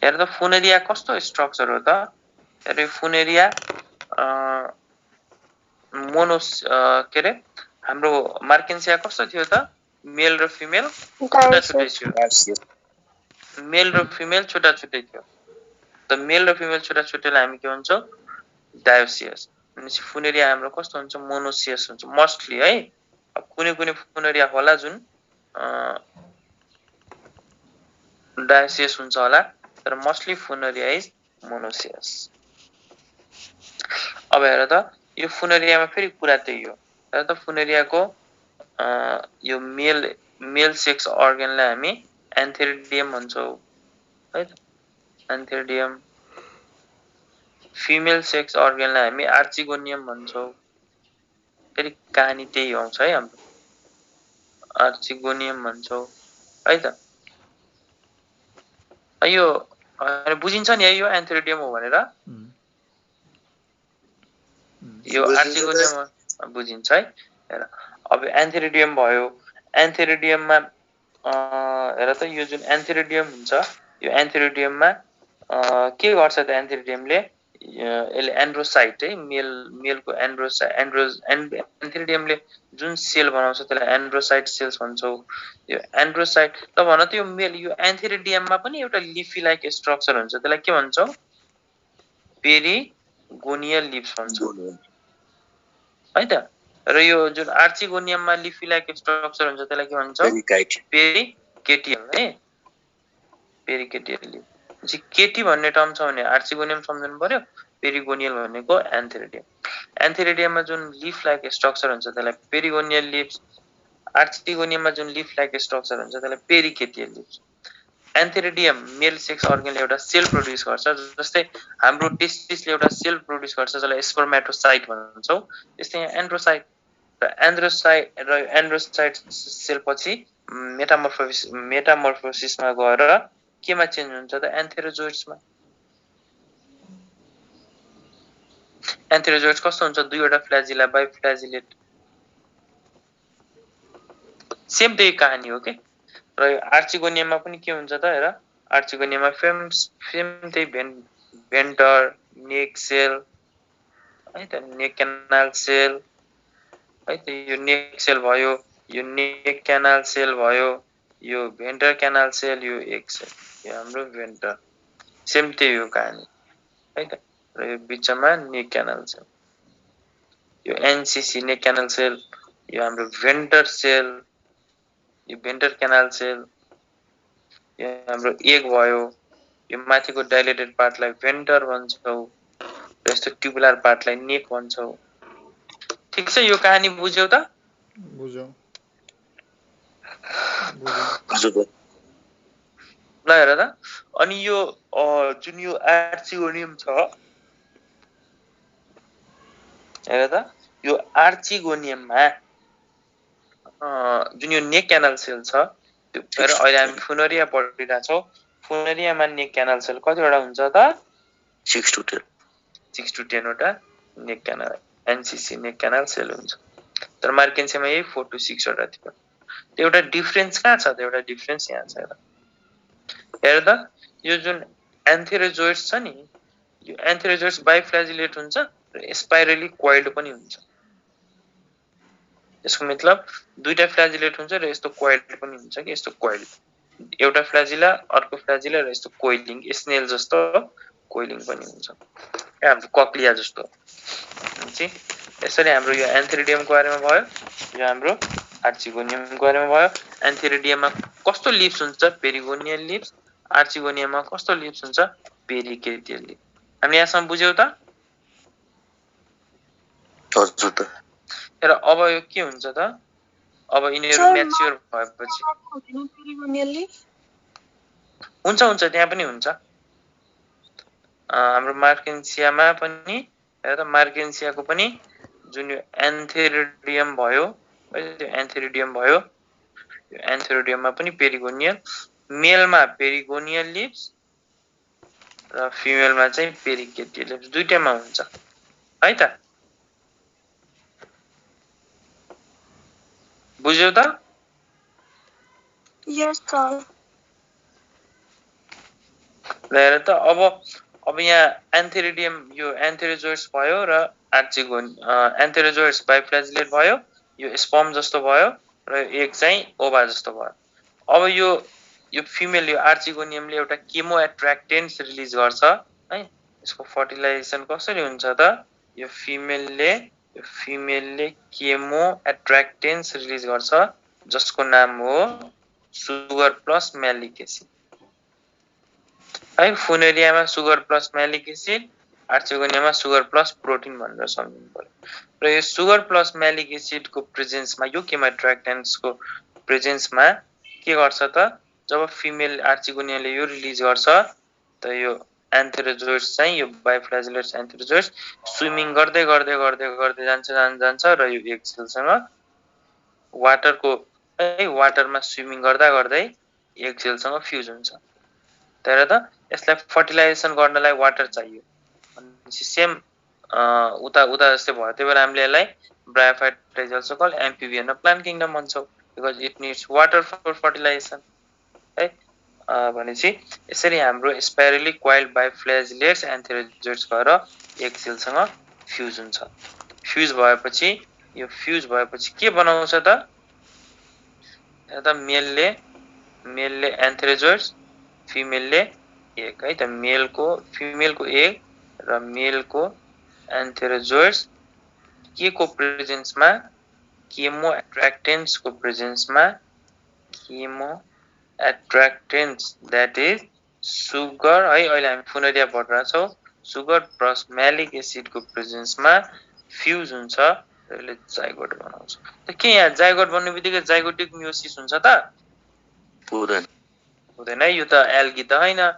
हेर त फुनेरिया कस्तो स्ट्रक्चर हो त हेर फुनेरिया मोनोस के अरे हाम्रो मार्केन्सिया कस्तो थियो त मेल र फिमेल छुट्टा छुट्टै थियो मेल र फिमेल छुट्टा छुट्टै थियो त मेल र फिमेल छुट्टा छुट्टैलाई हामी के भन्छौँ डायोसियस भनेपछि फुनेरिया हाम्रो कस्तो हुन्छ मोनोसियस हुन्छ मोस्टली है अब कुनै कुनै फुनेरिया होला जुन डायोसियस हुन्छ होला तर मोस्टली फुनेरिया इज मोनोसियस अब हेर त यो फुनेरियामा फेरि कुरा त्यही हो हेर त फुनेरियाको यो मेल सेक्स अर्गनलाई हामी एन्थेरिडियम भन्छौँ है त एन्थेरिडियम फिमेल सेक्स अर्गनलाई हामी आर्चिगोनियम भन्छौँ फेरि कहानी त्यही आउँछ है हाम्रो आर्चिगोनियम भन्छौँ है त यो बुझिन्छ नि है यो एन्थेरिडियम हो भनेर यो आर्चिगोनियम बुझिन्छ है हेर अब एन्थेरिडियम भयो एन्थेरिडियममा हेर त यो जुन एन्थेरिडियम हुन्छ यो एन्थेरिडियममा के गर्छ त एन्थेरिडियमले यसले एन्ड्रोसाइट है मेलको एन्थेरिडियमले जुन सेल बनाउँछ त्यसलाई एन्ड्रोसाइट सेल्स भन्छौँ यो एन्ड्रोसाइट त भन त यो मेल यो एन्थेरिडियममा पनि एउटा लिफी लाइक स्ट्रक्चर हुन्छ त्यसलाई के भन्छौँ पेरिगोनियल लिप्स भन्छौँ है त र यो जुन आर्चिगोनियममा लिफी लाइक स्ट्रक्चर हुन्छ त्यसलाई के भन्छौँ पेरिकेटियल है पेरिकेटियल लिप केटी भन्ने टर्म छ भने आर्चिगोनियम सम्झनु पर्यो पेरिगोनियल भनेको एन्थेरिडियममा जुन लिफ लाइक स्ट्रक्चर हुन्छ त्यसलाई पेरिगोनियल लिप्स आर्चिगोनियममा जुन लिफ लाइक स्ट्रक्चर हुन्छ त्यसलाई पेरिकेटियल लिप्स एन्थेरिडियम मेल सेक्स अर्गनले एउटा सेल प्रोड्युस गर्छ जस्तै हाम्रो टेस्टिसले एउटा सेल प्रोड्युस गर्छ जसलाई स्पर्मेटोसाइट भन्छौँ त्यस्तै यहाँ एन्ड्रोसाइट र एन्ड्रोसाइट सेल पछि मेटामर्फोसिसमा गएर केमा चेन्ज हुन्छ त एन्थेरोजोइड्समा एन्थेरोजोइड्स कस्तो हुन्छ दुईवटा फ्ल्याजिला बाइफ्ल्याजिलेट सेम त्यही कहानी हो के र आर्चिगोनियममा पनि के हुन्छ त हेर आर्चिगोनियममा सेम त्यही भेन्टर नेक सेल है त नेक क्यानाल सेल है त यो नेक सेल भयो यो नेक क्यानाल सेल भयो यो भेन्टर क्यानाल सेल यो एक सेल यो हाम्रो भेन्टर सेम त्यही हो कहानी है त र यो बिचमा नेक क्यानाल सेल यो एनसीसी नेक क्यानाल सेल यो हाम्रो भेन्टर सेल यो भेन्टर क्यानाल सेल यो हाम्रो एग भयो यो माथिको डाइलेटेड पार्टलाई भेन्टर भन्छौँ र यस्तो ट्युबुलर पार्टलाई नेक भन्छौ। ठीक छ, यो कहानी बुझ्यौ त? बुझ्यौ। ल हेर त, अनि यो जुन यो आर्चिगोनियम छ, हेर त, यो आर्चिगोनियममा जुन यो नेक क्यानल सेल छ, त्यो हेर अहिले हामी फुनरिया पढिरहेका छौँ। फुनरियामा नेक क्यानल सेल कतिवटा हुन्छ त? 6 to 10 वटा नेक क्यानल एनसीसी नेक क्यानल सेल हुन्छ। तर मार्केन्सियामा यही 4 to 6 वटा थियो। त्यो एउटा डिफरेन्स कहाँ छ? त्यो एउटा डिफरेन्स यहाँ छ। हेर त, यो जुन एन्थेरोजोइड्स छ नि, यो एन्थेरोजोइड्स बाइफ्ल्याजिलेट हुन्छ र स्पाइरली कोइल्ड पनि हुन्छ। यसको मतलब दुईटा फ्ल्याजिलेट हुन्छ र यस्तो कोइल्ड पनि हुन्छ कि यस्तो कोइल्ड, एउटा फ्ल्याजिला अर्को फ्ल्याजिला र यस्तो कोइलिङ, स्नेल जस्तो कोइलिङ पनि हुन्छ, हाम्रो कक्लिया जस्तो। यसरी हाम्रो यो एन्थेरिडियमको बारेमा भयो, यो हाम्रो आर्चिगोनियमको बारेमा भयो। एन्थेरिडियममा कस्तो लिप्स हुन्छ? पेरिगोनियल लिप्स। आर्चिगोनियममा कस्तो लिप्स हुन्छ? पेरिकेटियल लिप्स। हामी यहाँसम्म बुझ्यौ त? हजुर त। र अब यो के हुन्छ त? अब यिनीहरू म्याच्योर भएपछि हुन्छ त्यहाँ पनि हुन्छ। हाम्रो मार्केन्सियामा पनि, हेर त, मार्केन्सियाको पनि जुन यो एन्थेरिडियम भयो, त्यो एन्थेरिडियम भयो, यो एन्थेरिडियममा पनि पेरिगोनियल, मेलमा पेरिगोनियल लिप्स र फिमेलमा चाहिँ पेरिकेटियल लिप्स, दुईटैमा हुन्छ है त? बुझ्यौ त? Yes, sir. हेर त, अब यहाँ एन्थेरिडियम यो एन्थेरोजोइड्स भयो र एन्थेरोजोइड्स बाइफ्ल्याजिलेट भयो, यो स्पर्म जस्तो भयो र एक चाहिँ ओभा जस्तो भयो। अब यो फिमेल यो आर्चिगोनियमले एउटा केमो एट्र्याक्टेन्ट्स रिलिज गर्छ है। यसको फर्टिलाइजेसन कसरी हुन्छ त? यो फिमेलले केमो एट्र्याक्टेन्ट्स रिलिज गर्छ जसको नाम हो सुगर प्लस म्यालिक एसिड है। फुनेरियामा सुगर प्लस म्यालिक एसिड, आर्चिगोनियममा सुगर प्लस प्रोटिन भनेर सम्झिनु पर्यो। र यो सुगर प्लस म्यालिक एसिडको प्रेजेन्समा, यो केमो एट्र्याक्टेन्ट्सको प्रेजेन्समा के गर्छ त? जब फिमेल आर्चिगोनियमले यो रिलिज गर्छ त यो एन्थेरोजोइड्स चाहिँ, यो बाइफ्ल्याजिलेट्स एन्थेरोजोइड्स स्विमिङ गर्दै गर्दै गर्दै गर्दै जान्छ र यो एक सेलसँग वाटरमा स्विमिङ गर्दा गर्दै एक सेलसँग फ्युज हुन्छ। तर त यसलाई फर्टिलाइजेसन गर्नलाई वाटर चाहियो, सेम उता जस्तै भयो। त्यही भएर हामीले यसलाई ब्रायोफाइट टाइजल्सोकल एम्फिबियन र प्लान्ट किङडम भन्छौँ, because it needs water for fertilization है। भनेपछि यसरी हाम्रो स्पाइरली कोइल्ड बाइफ्ल्याजिलेट्स एन्थेरोजोइड्स भएर एक सेलसँग फ्युज हुन्छ। फ्युज भएपछि के बनाउँछ त? मेलले एन्थेरोजोइड्स, फिमेलले एक है त। फिमेलको एक र मेलको एन्थेरोजोइड्स के को प्रेजेन्समा? केमो एट्र्याक्टेन्ट्सको प्रेजेन्समा, chemo attractants that is sugar है। अहिले हामी फुनेरिया पढिरहेका छौँ। सुगर प्लस म्यालिक एसिडको प्रेजेन्समा फ्युज हुन्छ र यसले जाइगोट बनाउँछ। त के यहाँ जाइगोट बन्ने बित्तिकै जाइगोटिक मियोसिस हुन्छ त? हुँदैन है, यो त एल्गी त होइन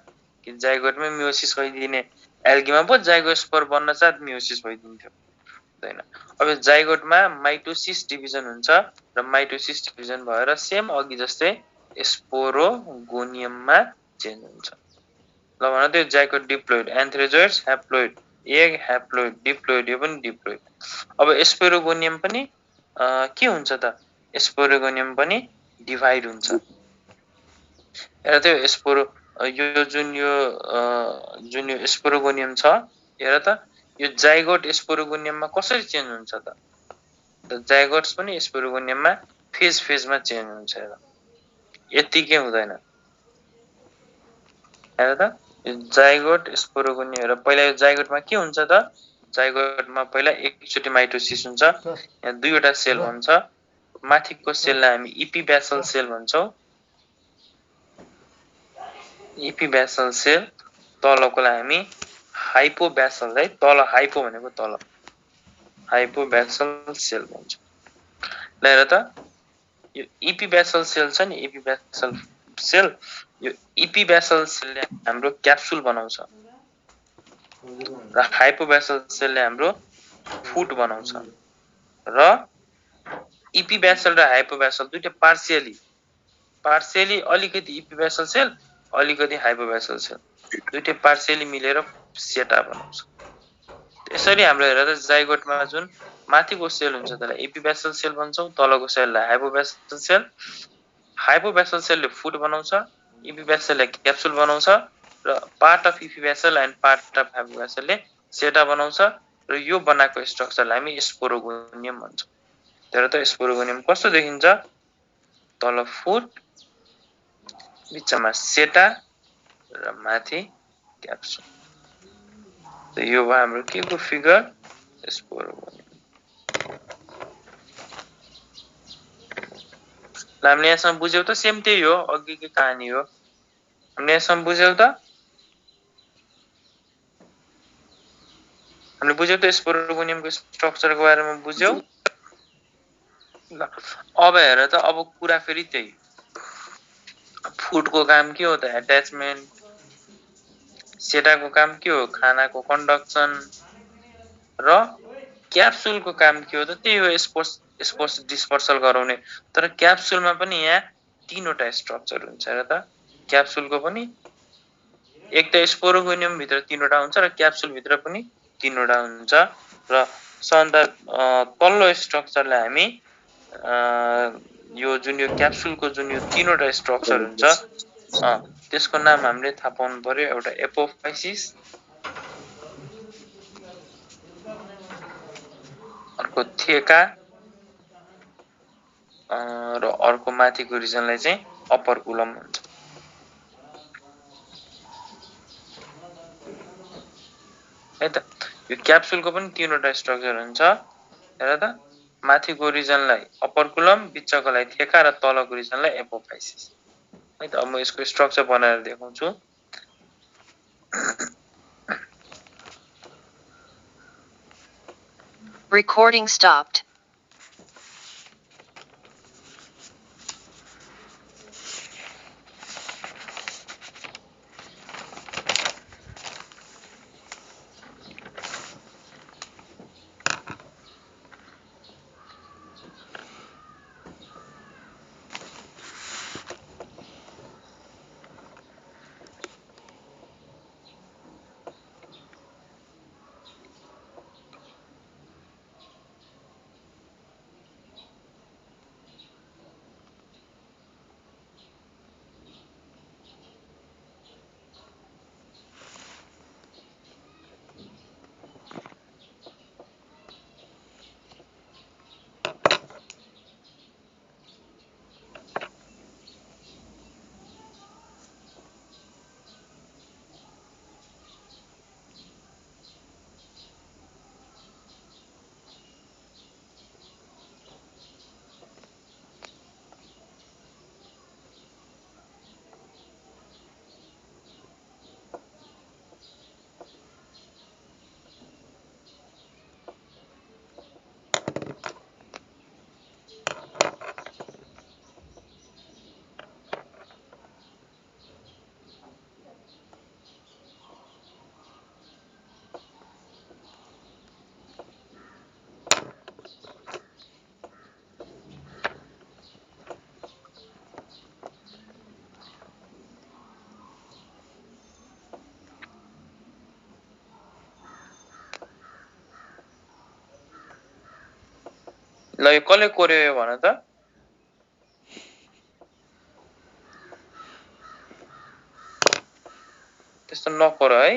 कि जाइगोटमै मियोसिस भइदिने। एल्गीमा पो जाइगोस्पोर बन्न साथ मियोसिस भइदिन्थ्यो, हुँदैन। अब जाइगोटमा माइटोसिस डिभिजन हुन्छ र माइटोसिस डिभिजन भएर सेम अघि जस्तै स्पोरोगोनियममा चेन्ज हुन्छ। ल भन त, यो zygote diploid, antherozoids haploid, egg haploid, diploid, यो पनि डिप्लोइड। अब स्पोरोगोनियम पनि के हुन्छ त? स्पोरोगोनियम पनि डिभाइड हुन्छ। हेर त, यो जुन स्पोरोगोनियम छ, हेर त, यो जाइगोट स्पोरोगोनियममा कसरी चेन्ज हुन्छ त? जाइगोट्स पनि स्पोरोगोनियममा फेजमा चेन्ज हुन्छ। हेर, यतिकै हुँदैन। हेर त, यो जाइगोट स्पोरोगोनियम, हेर पहिला यो जाइगोटमा के हुन्छ त? जाइगोटमा पहिला एकचोटि माइटोसिस हुन्छ, यहाँ दुईवटा सेल हुन्छ। माथिको सेललाई हामी इपिब्यासल सेल भन्छौँ, इपिब्यासल सेल, तलकोलाई हामी हाइपोबेसल है तल हाइपो भनेको तल हाइपोबेसल सेल भन्छ ल हेर त यो इपिबेसल सेल छ नि इपिबेसल सेल यो इपिबेसल सेलले हाम्रो क्याप्सुल बनाउँछ र हाइपोबेसल सेलले हाम्रो फुड बनाउँछ र इपिबेसल र हाइपोबेसल दुईटा पार्शियली अलिकति इपिबेसल सेल अलिकति हाइपोबेसल सेल दुईटा पार्शियली मिलेर सेटा बनाउँछ त्यसरी हाम्रो हेर त जाइगोटमा जुन माथिको सेल हुन्छ त्यसलाई एपिबेसल सेल भन्छौं तलको सेललाई हाइपोबेसल सेलले फुड बनाउँछ इपिबेसलले क्याप्सुल बनाउँछ र part of epibasal and part of हाइपोबेसलले सेटा बनाउँछ र यो बनाएको स्ट्रक्चरलाई हामी स्पोरोगोनियम भन्छौं तर त स्पोरोगोनियम कस्तो देखिन्छ तल फुड बिचमा सेटा र माथि क्याप्सुल त यो भयो हाम्रो के को फिगर स्पोरोगोनियम ल हामीले यहाँसम्म बुझ्यौ त सेम त्यही हो अघिकै कहानी हो हामीले यहाँसम्म बुझ्यौ त हामीले बुझ्यौ त स्पोरोगोनियमको स्ट्रक्चरको बारेमा बुझ्यौ ल अब हेर त अब कुरा फेरि त्यही फुडको काम के हो त एट्याचमेन्ट सेटाको काम के हो खानाको कन्डक्सन र क्याप्सुलको काम के हो त त्यही हो स्पोर्स डिस्पर्सल गराउने तर क्याप्सुलमा पनि यहाँ तीनवटा स्ट्रक्चर हुन्छ र त क्याप्सुलको पनि एक त स्पोरोगोनियम भित्र तीनवटा हुन्छ र क्याप्सुल भित्र पनि तीनवटा हुन्छ र सबभन्दा तल्लो स्ट्रक्चरलाई हामी यो जुन यो क्याप्सुलको जुन यो तीनवटा स्ट्रक्चर हुन्छ त्यसको नाम हामीले थाहा पाउनु पर्यो एउटा एपोफाइसिस अर्को थेका र अर्को माथिको रिजनलाई चाहिँ अपरकुलम भन्छ है त यो क्याप्सुलको पनि तीनवटा स्ट्रक्चर हुन्छ हेर त माथिको रिजनलाई अपरकुलम बिचकोलाई थेका र तलको रिजनलाई एपोफाइसिस है त अब म यसको स्ट्रक्चर बनाएर देखाउँछु Recording stopped. ल यो कसले कोर्यो भन त त्यस्तो नकोर है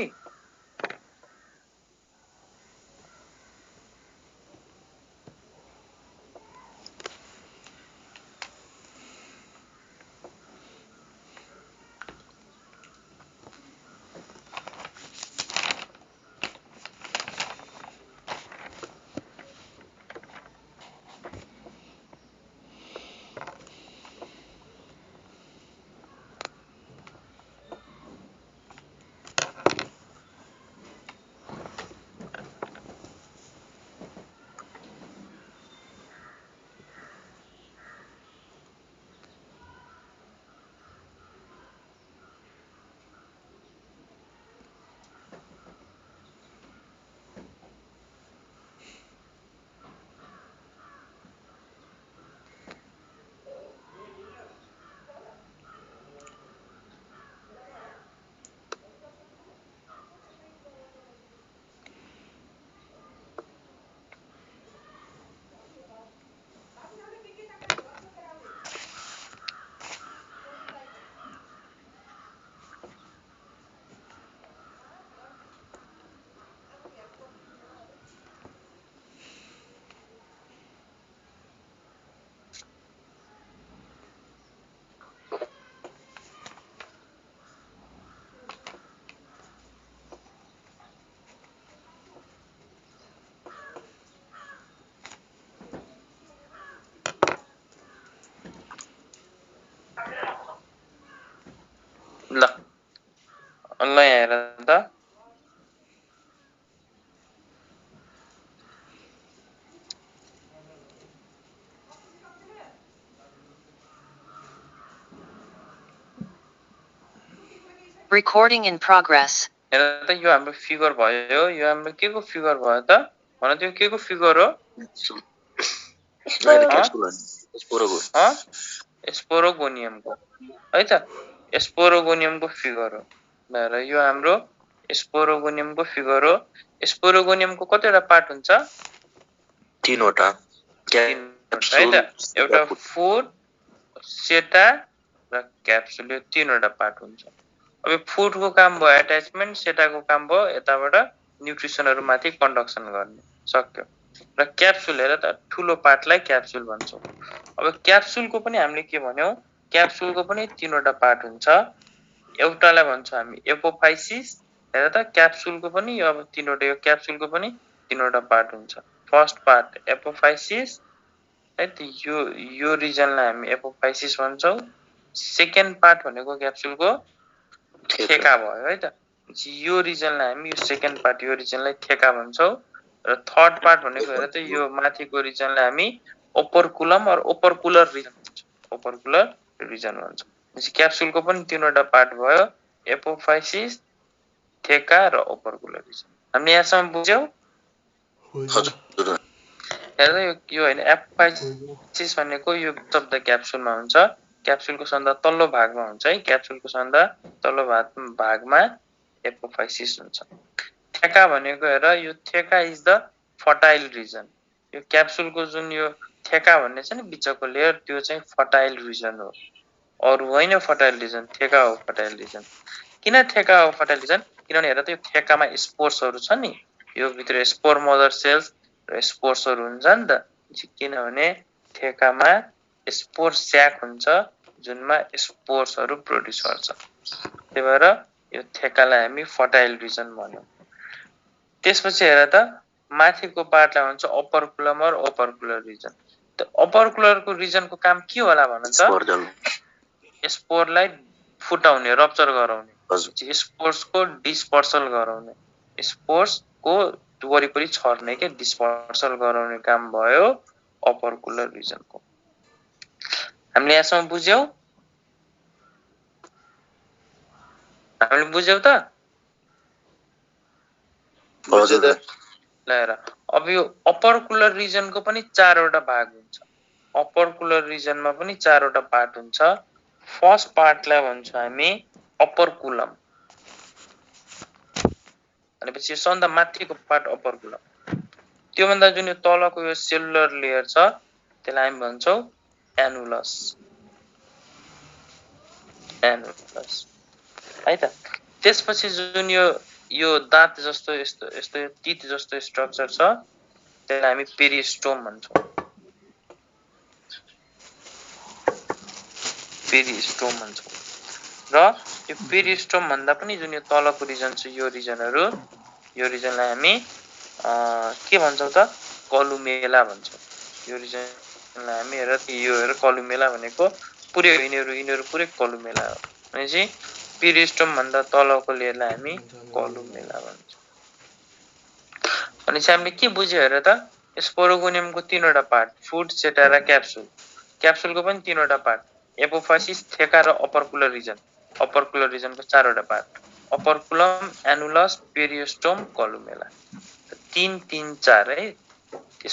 यहाँ हेर त Recording in progress. हेर त यो हाम्रो फिगर भयो यो हाम्रो के को फिगर भयो त भन त्यो के को फिगर हो स्पोरोगोनियमको है त स्पोरोगोनियमको फिगर हो र यो हाम्रो स्पोरोगोनियमको फिगर हो स्पोरोगोनियमको कतिवटा पार्ट हुन्छ तीनवटा है त एउटा फुड सेटा र क्याप्सुल यो तीनवटा पार्ट हुन्छ अब फुडको काम भयो अट्याचमेन्ट सेटाको काम भयो यताबाट न्युट्रिसनहरु माथि कन्डक्सन गर्ने सक्यो र क्याप्सुल हेर त ठुलो पार्टलाई क्याप्सुल भन्छौं अब क्याप्सुलको पनि हामीले के भन्यौ क्याप्सुलको पनि तीनवटा पार्ट हुन्छ एउटालाई भन्छौं हामी एपोफाइसिस हेर त क्याप्सुलको पनि यो अब तीनवटा यो क्याप्सुलको पनि तीनवटा पार्ट हुन्छ फर्स्ट पार्ट एपोफाइसिस है त यो रिजनलाई हामी एपोफाइसिस भन्छौं सेकेन्ड पार्ट भनेको क्याप्सुलको थेका भयो है त यो रिजनलाई हामी यो सेकेन्ड पार्ट यो रिजनलाई थेका भन्छौं र थर्ड पार्ट भनेको हेर त यो माथिको रिजनलाई हामी ओपर्कुलम र ओपर्कुलर रिजन भन्छौं ओपर्कुलर रिजन भन्छौं त्यसै क्याप्सुलको पनि तीनवटा पार्ट भयो एपोफाइसिस थेका र ओपर्कुलर रिजन हामीले यहाँसम्म बुझ्यौ हजुर हेर यो हैन एपोफाइसिस भनेको यो शब्द क्याप्सुलमा हुन्छ क्याप्सुलको सबभन्दा तल्लो भागमा हुन्छ है क्याप्सुलको सबभन्दा तल्लो भागमा एपोफाइसिस हुन्छ थेका भनेको हेर यो theca is the fertile region यो क्याप्सुलको जुन यो थेका भन्ने छ नि बिचको लेयर त्यो चाहिँ फर्टाइल रिजन हो अरु होइन फर्टाइल रिजन थेका हो फर्टाइल रिजन किन थेका हो फर्टाइल रिजन किनभने हेर त यो थेकामा स्पोर्सहरु छ नि यो भित्र स्पोर मदर सेल्स र स्पोर्सहरु हुन्छ नि त किनभने थेकामा स्पोर स्याक हुन्छ जुनमा स्पोर्सहरु प्रोड्युस गर्छ त्यही भएर यो थेकालाई हामी फर्टाइल रिजन भन्यौ त्यसपछि हेर त माथिको पार्टलाई भन्छ ओपर्कुलम र ओपर्कुलर रिजन त ओपर्कुलरको रिजनको काम के होला भन त स्पोरलाई फुटाउने रप्चर गराउने स्पोर्सको डिस्पर्सल गराउने स्पोर्सको वरिपरि छर्ने के डिस्पर्सल गराउने काम भयो ओपर्कुलर रिजनको हामीले यसमा बुझ्यौ हामीले बुझ्यौ त हजुर ल अब यो ओपर्कुलर रिजनको पनि चारवटा भाग हुन्छ ओपर्कुलर रिजनमा पनि चारवटा पार्ट हुन्छ फर्स्ट पार्टलाई भन्छौं हामी ओपर्कुलम भनेपछि यो सबभन्दा माथिको पार्ट ओपर्कुलम त्यो भन्दा जुन यो तलको यो सेलुलर लेयर छ त्यसलाई हामी भन्छौं एनुलस है त त्यसपछि जुन यो दाँत जस्तो यस्तो टीथ जस्तो स्ट्रक्चर छ त्यसलाई हामी पेरिस्टोम भन्छौं र यो पेरिस्टोम भन्दा पनि जुन यो तलको रिजन छ यो रिजनलाई हामी के भन्छौं त कलुमेला भन्छौं यो रिजनलाई हामी हेर कलुमेला भनेको पुरै यिनीहरु पुरै कलुमेला हो भनेपछि पेरिस्टोम भन्दा तलको लेयरलाई हामी कलुमेला भन्छौं अनि हामीले के बुझ्यो हेर त स्पोरोगोनियमको तीनवटा पार्ट फुड सेटा र क्याप्सुलको पनि तीनवटा पार्ट एपोफाइसिस थेका र ओपर्कुलर रिजनको चारवटा पार्ट ओपर्कुलम एनुलस पेरिस्टोम कलुमेला 3 3 4 है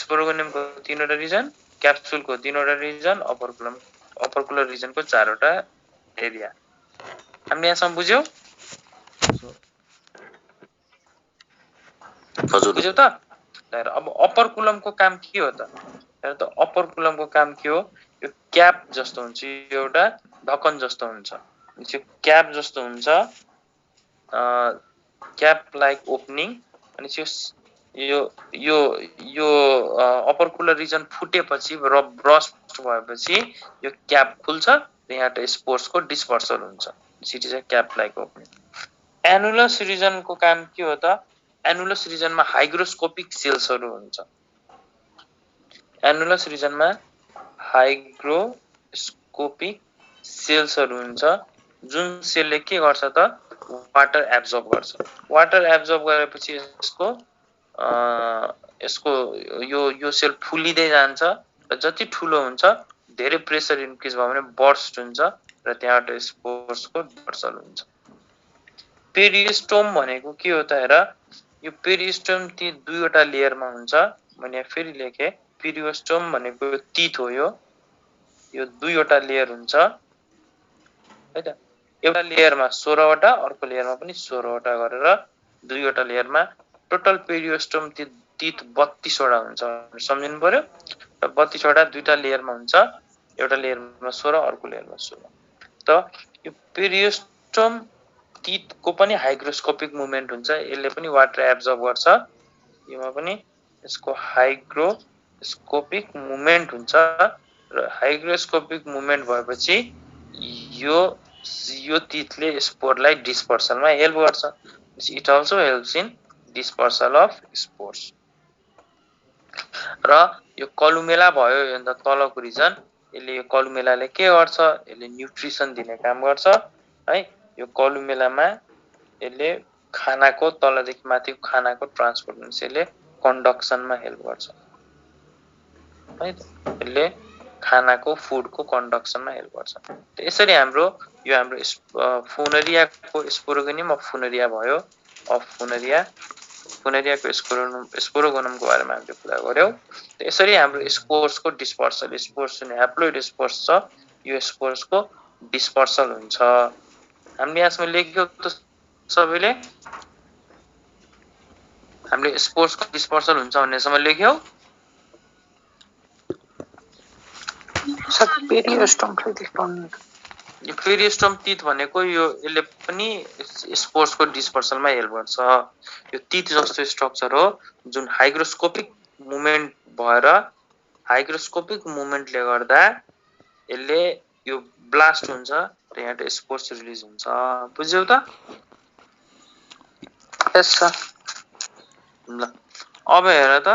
स्पोरोगोनियमको तीनवटा रिजन क्याप्सुलको तीनवटा रिजन ओपर्कुलर रिजनको चारवटा एरिया हामीले यहाँसम्म बुझ्यौ हजुर बुझ्यौ त अब ओपर्कुलमको काम के हो त हेर त ओपर्कुलमको काम के हो यो क्याप जस्तो हुन्छ यो एउटा ढक्कन जस्तो हुन्छ यो क्याप जस्तो हुन्छ क्याप लाइक ओपनिङ अनि यो ओपर्कुलर रिजन फुटेपछि र ब्रस्ट भएपछि यो क्याप खुल्छ र यहाँ स्पोर्सको डिस्पर्सल हुन्छ it is a cap like opening annulus रिजनको काम के हो त एनुलस रिजनमा हाइग्रोस्कोपिक सेल्सहरु हुन्छ एनुलस रिजनमा हाइग्रोस्कोपिक सेल्सहरु हुन्छ जुन सेलले के गर्छ त वाटर एब्जर्ब गर्छ वाटर एब्जर्ब गरेपछि यसको यो सेल फुलिदै जान्छ र जति ठुलो हुन्छ धेरै प्रेसर इन्क्रिज भयो भने बर्स्ट हुन्छ र त्यहाँबाट स्पोर्सको डिस्पर्सल हुन्छ पेरिस्टोम भनेको के हो त हेर यो पेरिस्टोम ती दुईवटा लेयरमा हुन्छ मैले फेरि लेखे पेरिस्टोम भनेको तीत हो यो दुईवटा लेयर हुन्छ है त एउटा लेयरमा 16 वटा अर्को लेयरमा पनि 16 वटा गरेर दुईवटा लेयरमा टोटल पेरिस्टोम तीत 32 वटा हुन्छ सम्झिनु पर्यो र 32 वटा दुईटा लेयरमा हुन्छ एउटा लेयरमा 16 अर्को लेयरमा 16 त यो पेरिस्टोम तीतको पनि हाइग्रोस्कोपिक मुभमेन्ट हुन्छ यसले पनि वाटर एब्जर्ब गर्छ यसमा पनि यसको हाइग्रोस्कोपिक मुभमेन्ट हुन्छ र हाइग्रोस्कोपिक मुभमेन्ट भएपछि यो तीतले स्पोरलाई डिस्पर्सलमा हेल्प गर्छ it also helps in dispersal of spores र यो कलुमेला भयो भन्दा तलको रिजन यसले यो कलुमेलाले के गर्छ यसले न्युट्रिसन दिने काम गर्छ है यो कलुमेलामा यसले खानाको तलदेखि माथिको खानाको ट्रान्सपोर्ट हुन्छ यसले कन्डक्सनमा हेल्प गर्छ है यसले खानाको फुडको कन्डक्सनमा हेल्प गर्छ यसरी हाम्रो फुनरियाको स्पोरोगोनियम अफ फुनरिया भयो फुनरियाको स्पोरोगोनमको बारेमा हामीले कुरा गर्यौं यसरी हाम्रो स्पोर्सको डिस्पर्सल स्पोर्स जुन ह्याप्लोइड स्पोर्स छ यो स्पोर्सको डिस्पर्सल हुन्छ हामीले यसमा लेख्यो त सबैले हामीले स्पोर्सको डिस्पर्सल हुन्छ भन्नेसम्म लेख्यौ यो पेरिस्टोम तीत भनेको यसले पनि स्पोर्सको डिस्पर्सलमा हेल्प गर्छ यो तीत जस्तो स्ट्रक्चर हो जुन हाइग्रोस्कोपिक मुभमेन्ट भएर हाइग्रोस्कोपिक मुभमेन्टले गर्दा यसले यो ब्लास्ट हुन्छ र यहाँ स्पोर्स रिलिज हुन्छ बुझ्यौ त यस सर ल अब हेर त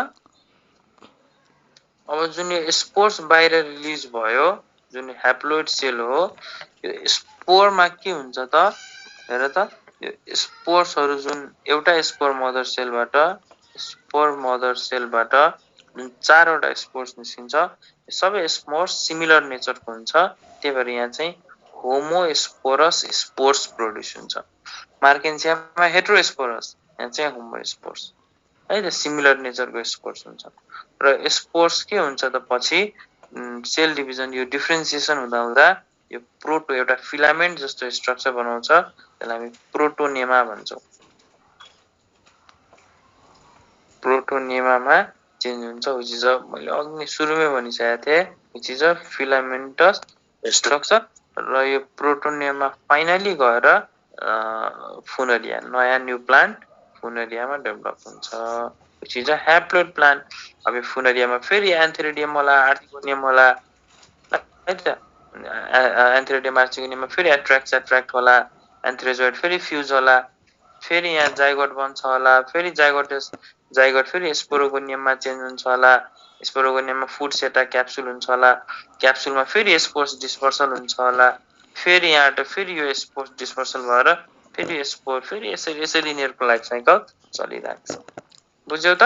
अब जुन यो स्पोर्स बाहिर रिलिज भयो जुन ह्याप्लोइड सेल हो यो स्पोरमा के हुन्छ त हेर त यो स्पोर्सहरु जुन एउटा स्पोर मदर सेलबाट जुन चारवटा स्पोर्स निस्किन्छ सबै स्पोर्स सिमिलर नेचरको हुन्छ त्यही भएर यहाँ चाहिँ होमोस्पोरस स्पोर्स प्रोड्युस हुन्छ मार्केन्सियामा हेटेरोस्पोरस यहाँ चाहिँ होमोस्पोर्स है त सिमिलर नेचरको स्पोर्स हुन्छ र स्पोर्स के हुन्छ त पछि सेल डिभिजन यो डिफरेन्सिएसन हुँदा यो प्रोटो एउटा फिलामेन्ट जस्तो स्ट्रक्चर बनाउँछ त्यसलाई हामी प्रोटोनेमा भन्छौं प्रोटोनेमामा चेन्ज हुन्छ व्हिच इज मैले अघि सुरुमै भनिसकेको थिएँ व्हिच इज अ फिलामेन्टस स्ट्रक्चर र यो प्रोटोनेमा फाइनली गएर फुनरिया नयाँ न्यू प्लान्ट फुनरियामा डेभलप हुन्छ which is a haploid plant अब यो फुनरियामा फेरि एन्थेरिडियम होला आर्टिगोनियम होला है त एन्थेरिडियम आर्टिगोनियममा फेरि एट्र्याक्ट होला एन्थेरोजोइड फेरि फ्युज होला फेरि यहाँ जाइगोट बन्छ होला फेरि जाइगोट फेरि स्पोरोगोनियममा चेन्ज हुन्छ होला स्पोरोगोनियममा फुड सेटा क्याप्सुल हुन्छ होला क्याप्सुलमा फेरि स्पोर्स डिस्पर्सल हुन्छ होला फेरि यहाँबाट फेरि यो स्पोर्स डिस्पर्सल भएर फेरि स्पोर फेरि यसरी यिनीहरूको लाइफ साइकल चलिरहेको छ बुझ्यौ त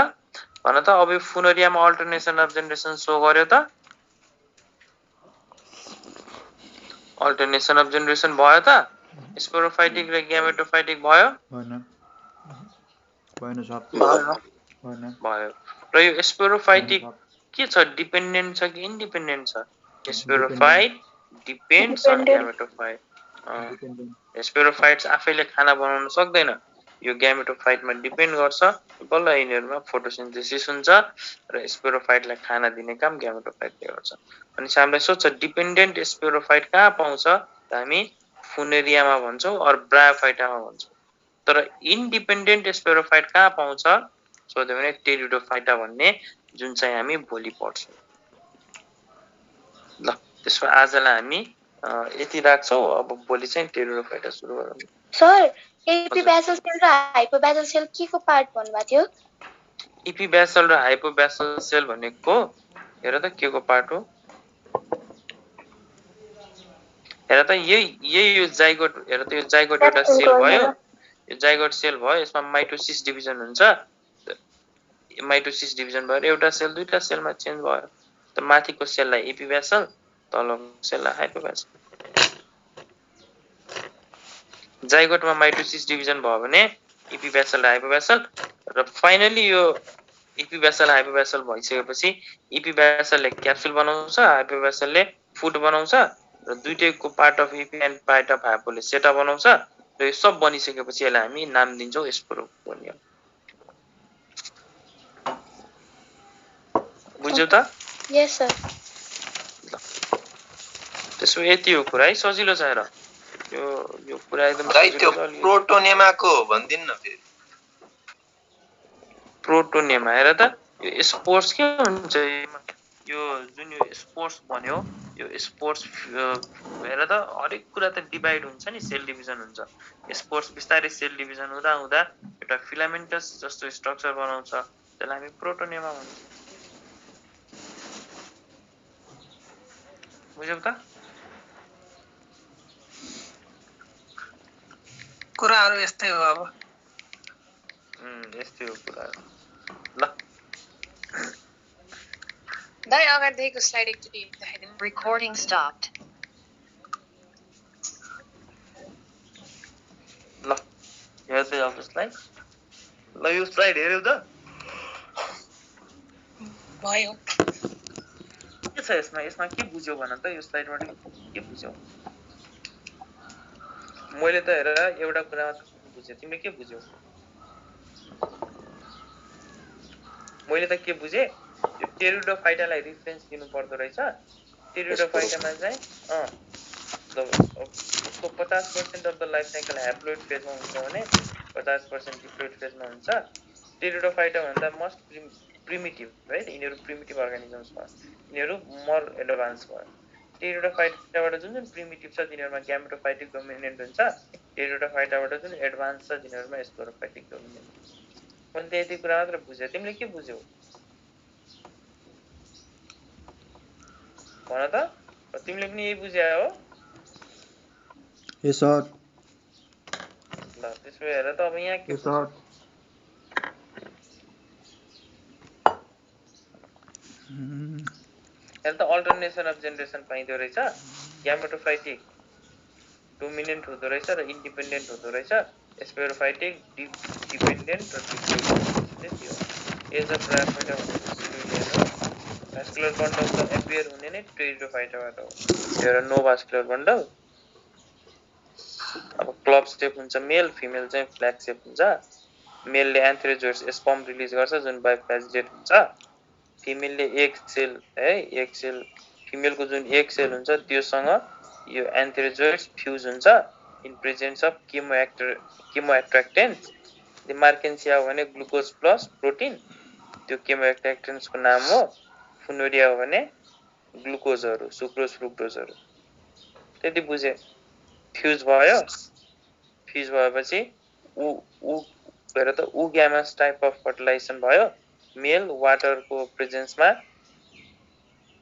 भन त अब यो फुनरियामा अल्टरनेसन अफ जेनेरेसन सो गर्यो त अल्टरनेसन अफ जेनेरेसन भयो त स्पोरोफाइटिक र ग्यामेटोफाइटिक भयो भयो र यो स्पोरोफाइटिक के छ डिपेन्डेन्ट छ कि इन्डिपेन्डेन्ट छ sporophyte depends on gametophyte sporophytes आफैले खाना बनाउन सक्दैन यो ग्यामेटोफाइटमा डिपेन्ड गर्छ बल्ल यिनीहरुमा फोटोसिन्थेसिस हुन्छ र स्पोरोफाइटलाई खाना दिने काम ग्यामेटोफाइटले गर्छ अनि हामीलाई सोध्छ डिपेन्डेन्ट स्पोरोफाइट कहाँ पाउँछ हामी फुनेरियामा भन्छौं अर ब्रायोफाइटामा भन्छौं तर इन्डिपेन्डेन्ट स्पोरोफाइट कहाँ पाउँछ सोध्यो भने टेरिडोफाइटा भन्ने जुन चाहिँ हामी भोलि पढ्छौं ल त्यसो आजलाई हामी यति राख्छौं अब भोलि चाहिँ टेरिडोफाइटा सुरु गरौँ सर एपिबेसल सेल र हाइपोबेसल सेल के को पार्ट भन्नुभएको थियो एपिबेसल र हाइपोबेसल सेल भनेको हेर त के को पार्ट हो हेर त यही यो जाइगोट हेर त यो जाइगोट एउटा सेल भयो यो जाइगोट सेल भयो यसमा माइटोसिस डिभिजन हुन्छ माइटोसिस डिभिजन भएर एउटा सेल दुईटा सेलमा चेन्ज भयो त माथिको सेललाई एपिभेसल तलको सेललाई हाइपोभेसल जाइगोटमा माइटोसिस डिभिजन भयो भने एपिभेसल र हाइपोभेसल र फाइनली यो एपिभेसल हाइपोभेसल भइसकेपछि एपिभेसलले क्याप्सुल बनाउँछ हाइपोभेसलले फुड बनाउँछ र दुईटैको part of epi and part of हाइपोले सेटा बनाउँछ र यो सब बनिसकेपछि यसलाई हामी नाम दिन्छौँ स्पोरोगोनियम बुझ्यौ त यस सर त्यसो यति हो कुरा है सजिलो छ हेर यो कुरा एकदम दाइ त्यो सजिलो छ प्रोटोनेमाको भनिदिनु न फेरि प्रोटोनेमा हेर त यो स्पोर्स के हुन्छ यो जुन यो स्पोर्स भन्यो यो स्पोर्स हेर त हरेक कुरा त डिभाइड हुन्छ नि सेल डिभिजन हुन्छ स्पोर्स बिस्तारै सेल डिभिजन हुँदा हुँदा एउटा फिलामेन्टस जस्तो स्ट्रक्चर बनाउँछ त्यसलाई हामी प्रोटोनेमा भन्छौँ बुझ्यौ त कुराहरु यस्तै हो अब यस्तै हो कुरा ल दाइ अगाडिदेखिको स्लाइड एकचोटि देखाइदिनु Recording stopped. ल हेर्दै आऊ त्यसलाई ल यो स्लाइड हेर्यौ त भयो के छ यसमा के बुझ्यौ भन त यो स्लाइडबाट के बुझ्यौ मैले त हेर एउटा कुरा मात्र बुझेँ तिमीले के बुझ्यौ मैले त के बुझेँ यो टेरिडोफाइटालाई रिफरेन्स दिनु पर्दो रहेछ टेरिडोफाइटामा चाहिँ उसको 50% of the life cycle haploid फेजमा हुन्छ भने 50% डिप्लोइड फेजमा हुन्छ टेरिडोफाइटा भन्दा मोस्ट प्रिमिटिभ है यिनीहरू प्रिमिटिभ अर्गानिजम्स भयो यिनीहरू मोर एडभान्स भयो टेरिडोफाइटाबाट जुन प्रिमिटिभ छ तिनीहरूमा ग्यामेटोफाइटिक डोमिनेन्ट हुन्छ टेरिडोफाइटाबाट जुन एडभान्स छ तिनीहरूमा स्पोरोफाइटिक डोमिनेन्ट मैले त यति कुरा मात्र बुझेँ तिमीले के बुझ्यौ भन त तिमीले पनि यही बुझ्या हो यस सर ल त्यसो हेर त अब यहाँ के सर हेर त अल्टरनेसन अफ जेनेरेसन पाइँदो रहेछ ग्यामेटोफाइटिक डोमिनेन्ट हुँदो रहेछ र इन्डिपेन्डेन्ट हुँदो रहेछ स्पेरोफाइटिक डिपेन्डेन्ट र त्यति हो एज अफ ब्रायोफाइटा भनेपछि भास्कुलर बन्डल त एपियर हुने नै टेरिडोफाइटाबाट हो त्यो नो भास्कुलर बन्डल अब क्लब सेप हुन्छ मेल फिमेल चाहिँ फ्ल्याग सेप हुन्छ मेलले एन्थ्रेजोइड्स स्पर्म रिलिज गर्छ जुन बायोफ्लाजिलेट हुन्छ फिमेलले एक सेल है एक सेल फिमेलको जुन एक सेल हुन्छ त्योसँग यो एन्थ्रेजोइड्स फ्युज हुन्छ इन प्रेजेन्स अफ केमोएट्र्याक्टेन्ट मार्केन्सिया हो भने ग्लुकोज प्लस प्रोटिन त्यो केमोएट्र्याक्टेन्ट्सको नाम हो फुनोरिया हो भने ग्लुकोजहरू सुक्रोज फ्रुक्टोजहरू त्यति बुझे फ्युज भयो फ्युज भएपछि हेर त ग्यामस टाइप अफ फर्टिलाइजेसन भयो मेल वाटरको प्रेजेन्समा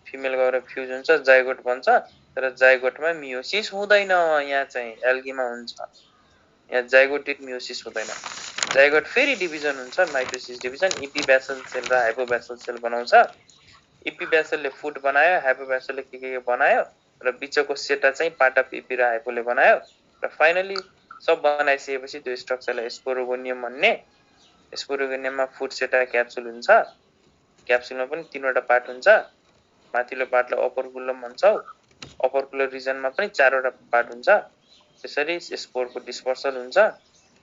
फिमेल गएर फ्युज हुन्छ जाइगोट बन्छ तर जाइगोटमा मियोसिस हुँदैन यहाँ चाहिँ एल्गीमा हुन्छ यहाँ जाइगोटिक मियोसिस हुँदैन जाइगोट फेरि डिभिजन हुन्छ माइटोसिस डिभिजन इपिभेसल सेल र हाइपोभेसल सेल बनाउँछ इपिभेसलले फुड बनायो हाइपोभेसलले के बनायो र बिचको सेटा चाहिँ पार्ट अफ इपी र हाइपोले बनायो र फाइनली सब बनाइसकेपछि त्यो स्ट्रक्चरलाई स्पोरोगोनियम भन्ने स्पोरोगोनियममा फुड सेटा क्याप्सुल हुन्छ क्याप्सुलमा पनि तीनवटा पार्ट हुन्छ माथिल्लो पार्टलाई अपरकुलम भन्छौँ अपरकुलर रिजनमा पनि चारवटा पार्ट हुन्छ त्यसरी स्पोरको डिस्पर्सल हुन्छ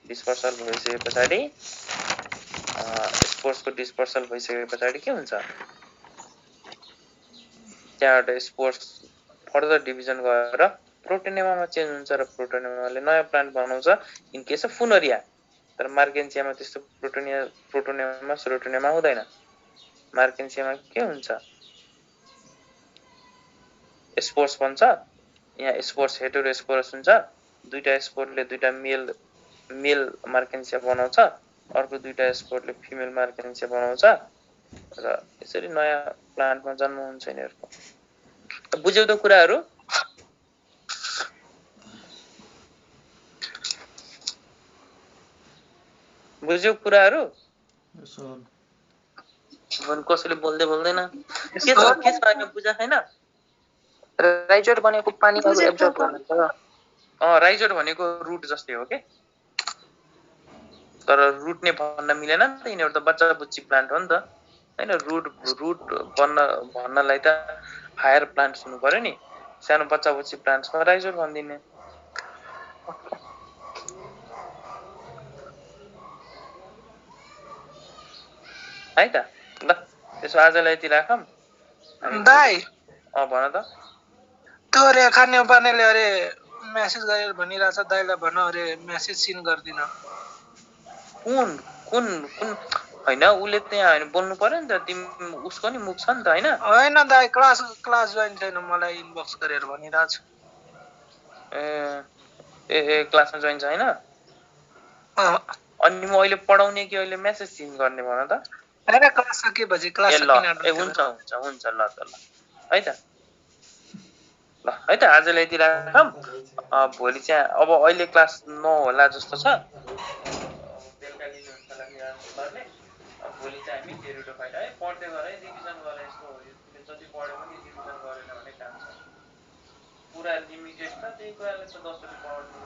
डिस्पर्सल भइसके पछाडि स्पोर्सको डिस्पर्सल भइसके पछाडि के हुन्छ त्यहाँबाट स्पोर्स फर्दर डिभिजन गरेर प्रोटोनेमामा चेन्ज हुन्छ र प्रोटोनेमाले नयाँ प्लान्ट बनाउँछ इन केस अफ फुनोरिया तर मार्केन्सियामा त्यस्तो प्रोटोनेमा सेरोटोनेमा हुँदैन मार्केन्सियामा के हुन्छ स्पोर्स बन्छ यहाँ स्पोर्स हेटेरोस्पोरस हुन्छ दुईटा स्पोरले दुईटा मेल मार्केन्सिया बनाउँछ अर्को दुईटा स्पोरले फिमेल मार्केन्सिया बनाउँछ र यसरी नयाँ प्लान्टमा जन्म हुन्छ यिनीहरूको बुझ्यौ त कुराहरू बुझ्यौ कुराहरू सर भन कसैले बोल्दैन के छ हैन बुझा छैन राइजोट भनेको पानीहरू एब्जर्ब गर्ने छ राइजोट भनेको रुट जस्तै हो के तर रुट नै भन्न मिलेन नि त यिनीहरु त बच्चा बुच्ची प्लान्ट हो नि त हैन रुट भन्नलाई त हायर प्लान्ट्स हुनु पर्यो नि सानो बच्चा बुच्ची प्लान्ट्समा राइजोट भन्दिने है त ल त्यसो आजलाई यति राखम दाइ भन त त्यो रेखा नेपानेले अरे मेसेज गरेर भनिरहेछ दाइलाई भन अरे मेसेज सिन गर्दिन कुन कुन कुन हैन उले त्यहाँ हैन बोल्नु पर्यो नि त तिमी उसको नि मुख छ नि त हैन होइन दाइ क्लास जोइन छैन मलाई इनबक्स गरेर भनिरहेछ ए क्लासमा जोइन छैन अनि म अहिले पढाउने कि अहिले मेसेज सिन गर्ने भन त हैन क्लास सकेपछि क्लास सकिन हुन्छ ल त ल है त ल है त आजलाई यति राखम भोलि चाहिँ अब अहिले क्लास नहोला जस्तो छ बेलुका लिनुहुन्छ होला निराश गर्ने भोलि चाहिँ हामी डेरिभेटिभ फाइन्ड है पढ्दै गर है रिभिजन गर यसको जति पढ्यो पनि रिभिजन गरेन भने काम छ पुरा लिमिटेड छ त्यही कुराले त 10 चोटि पढ्नु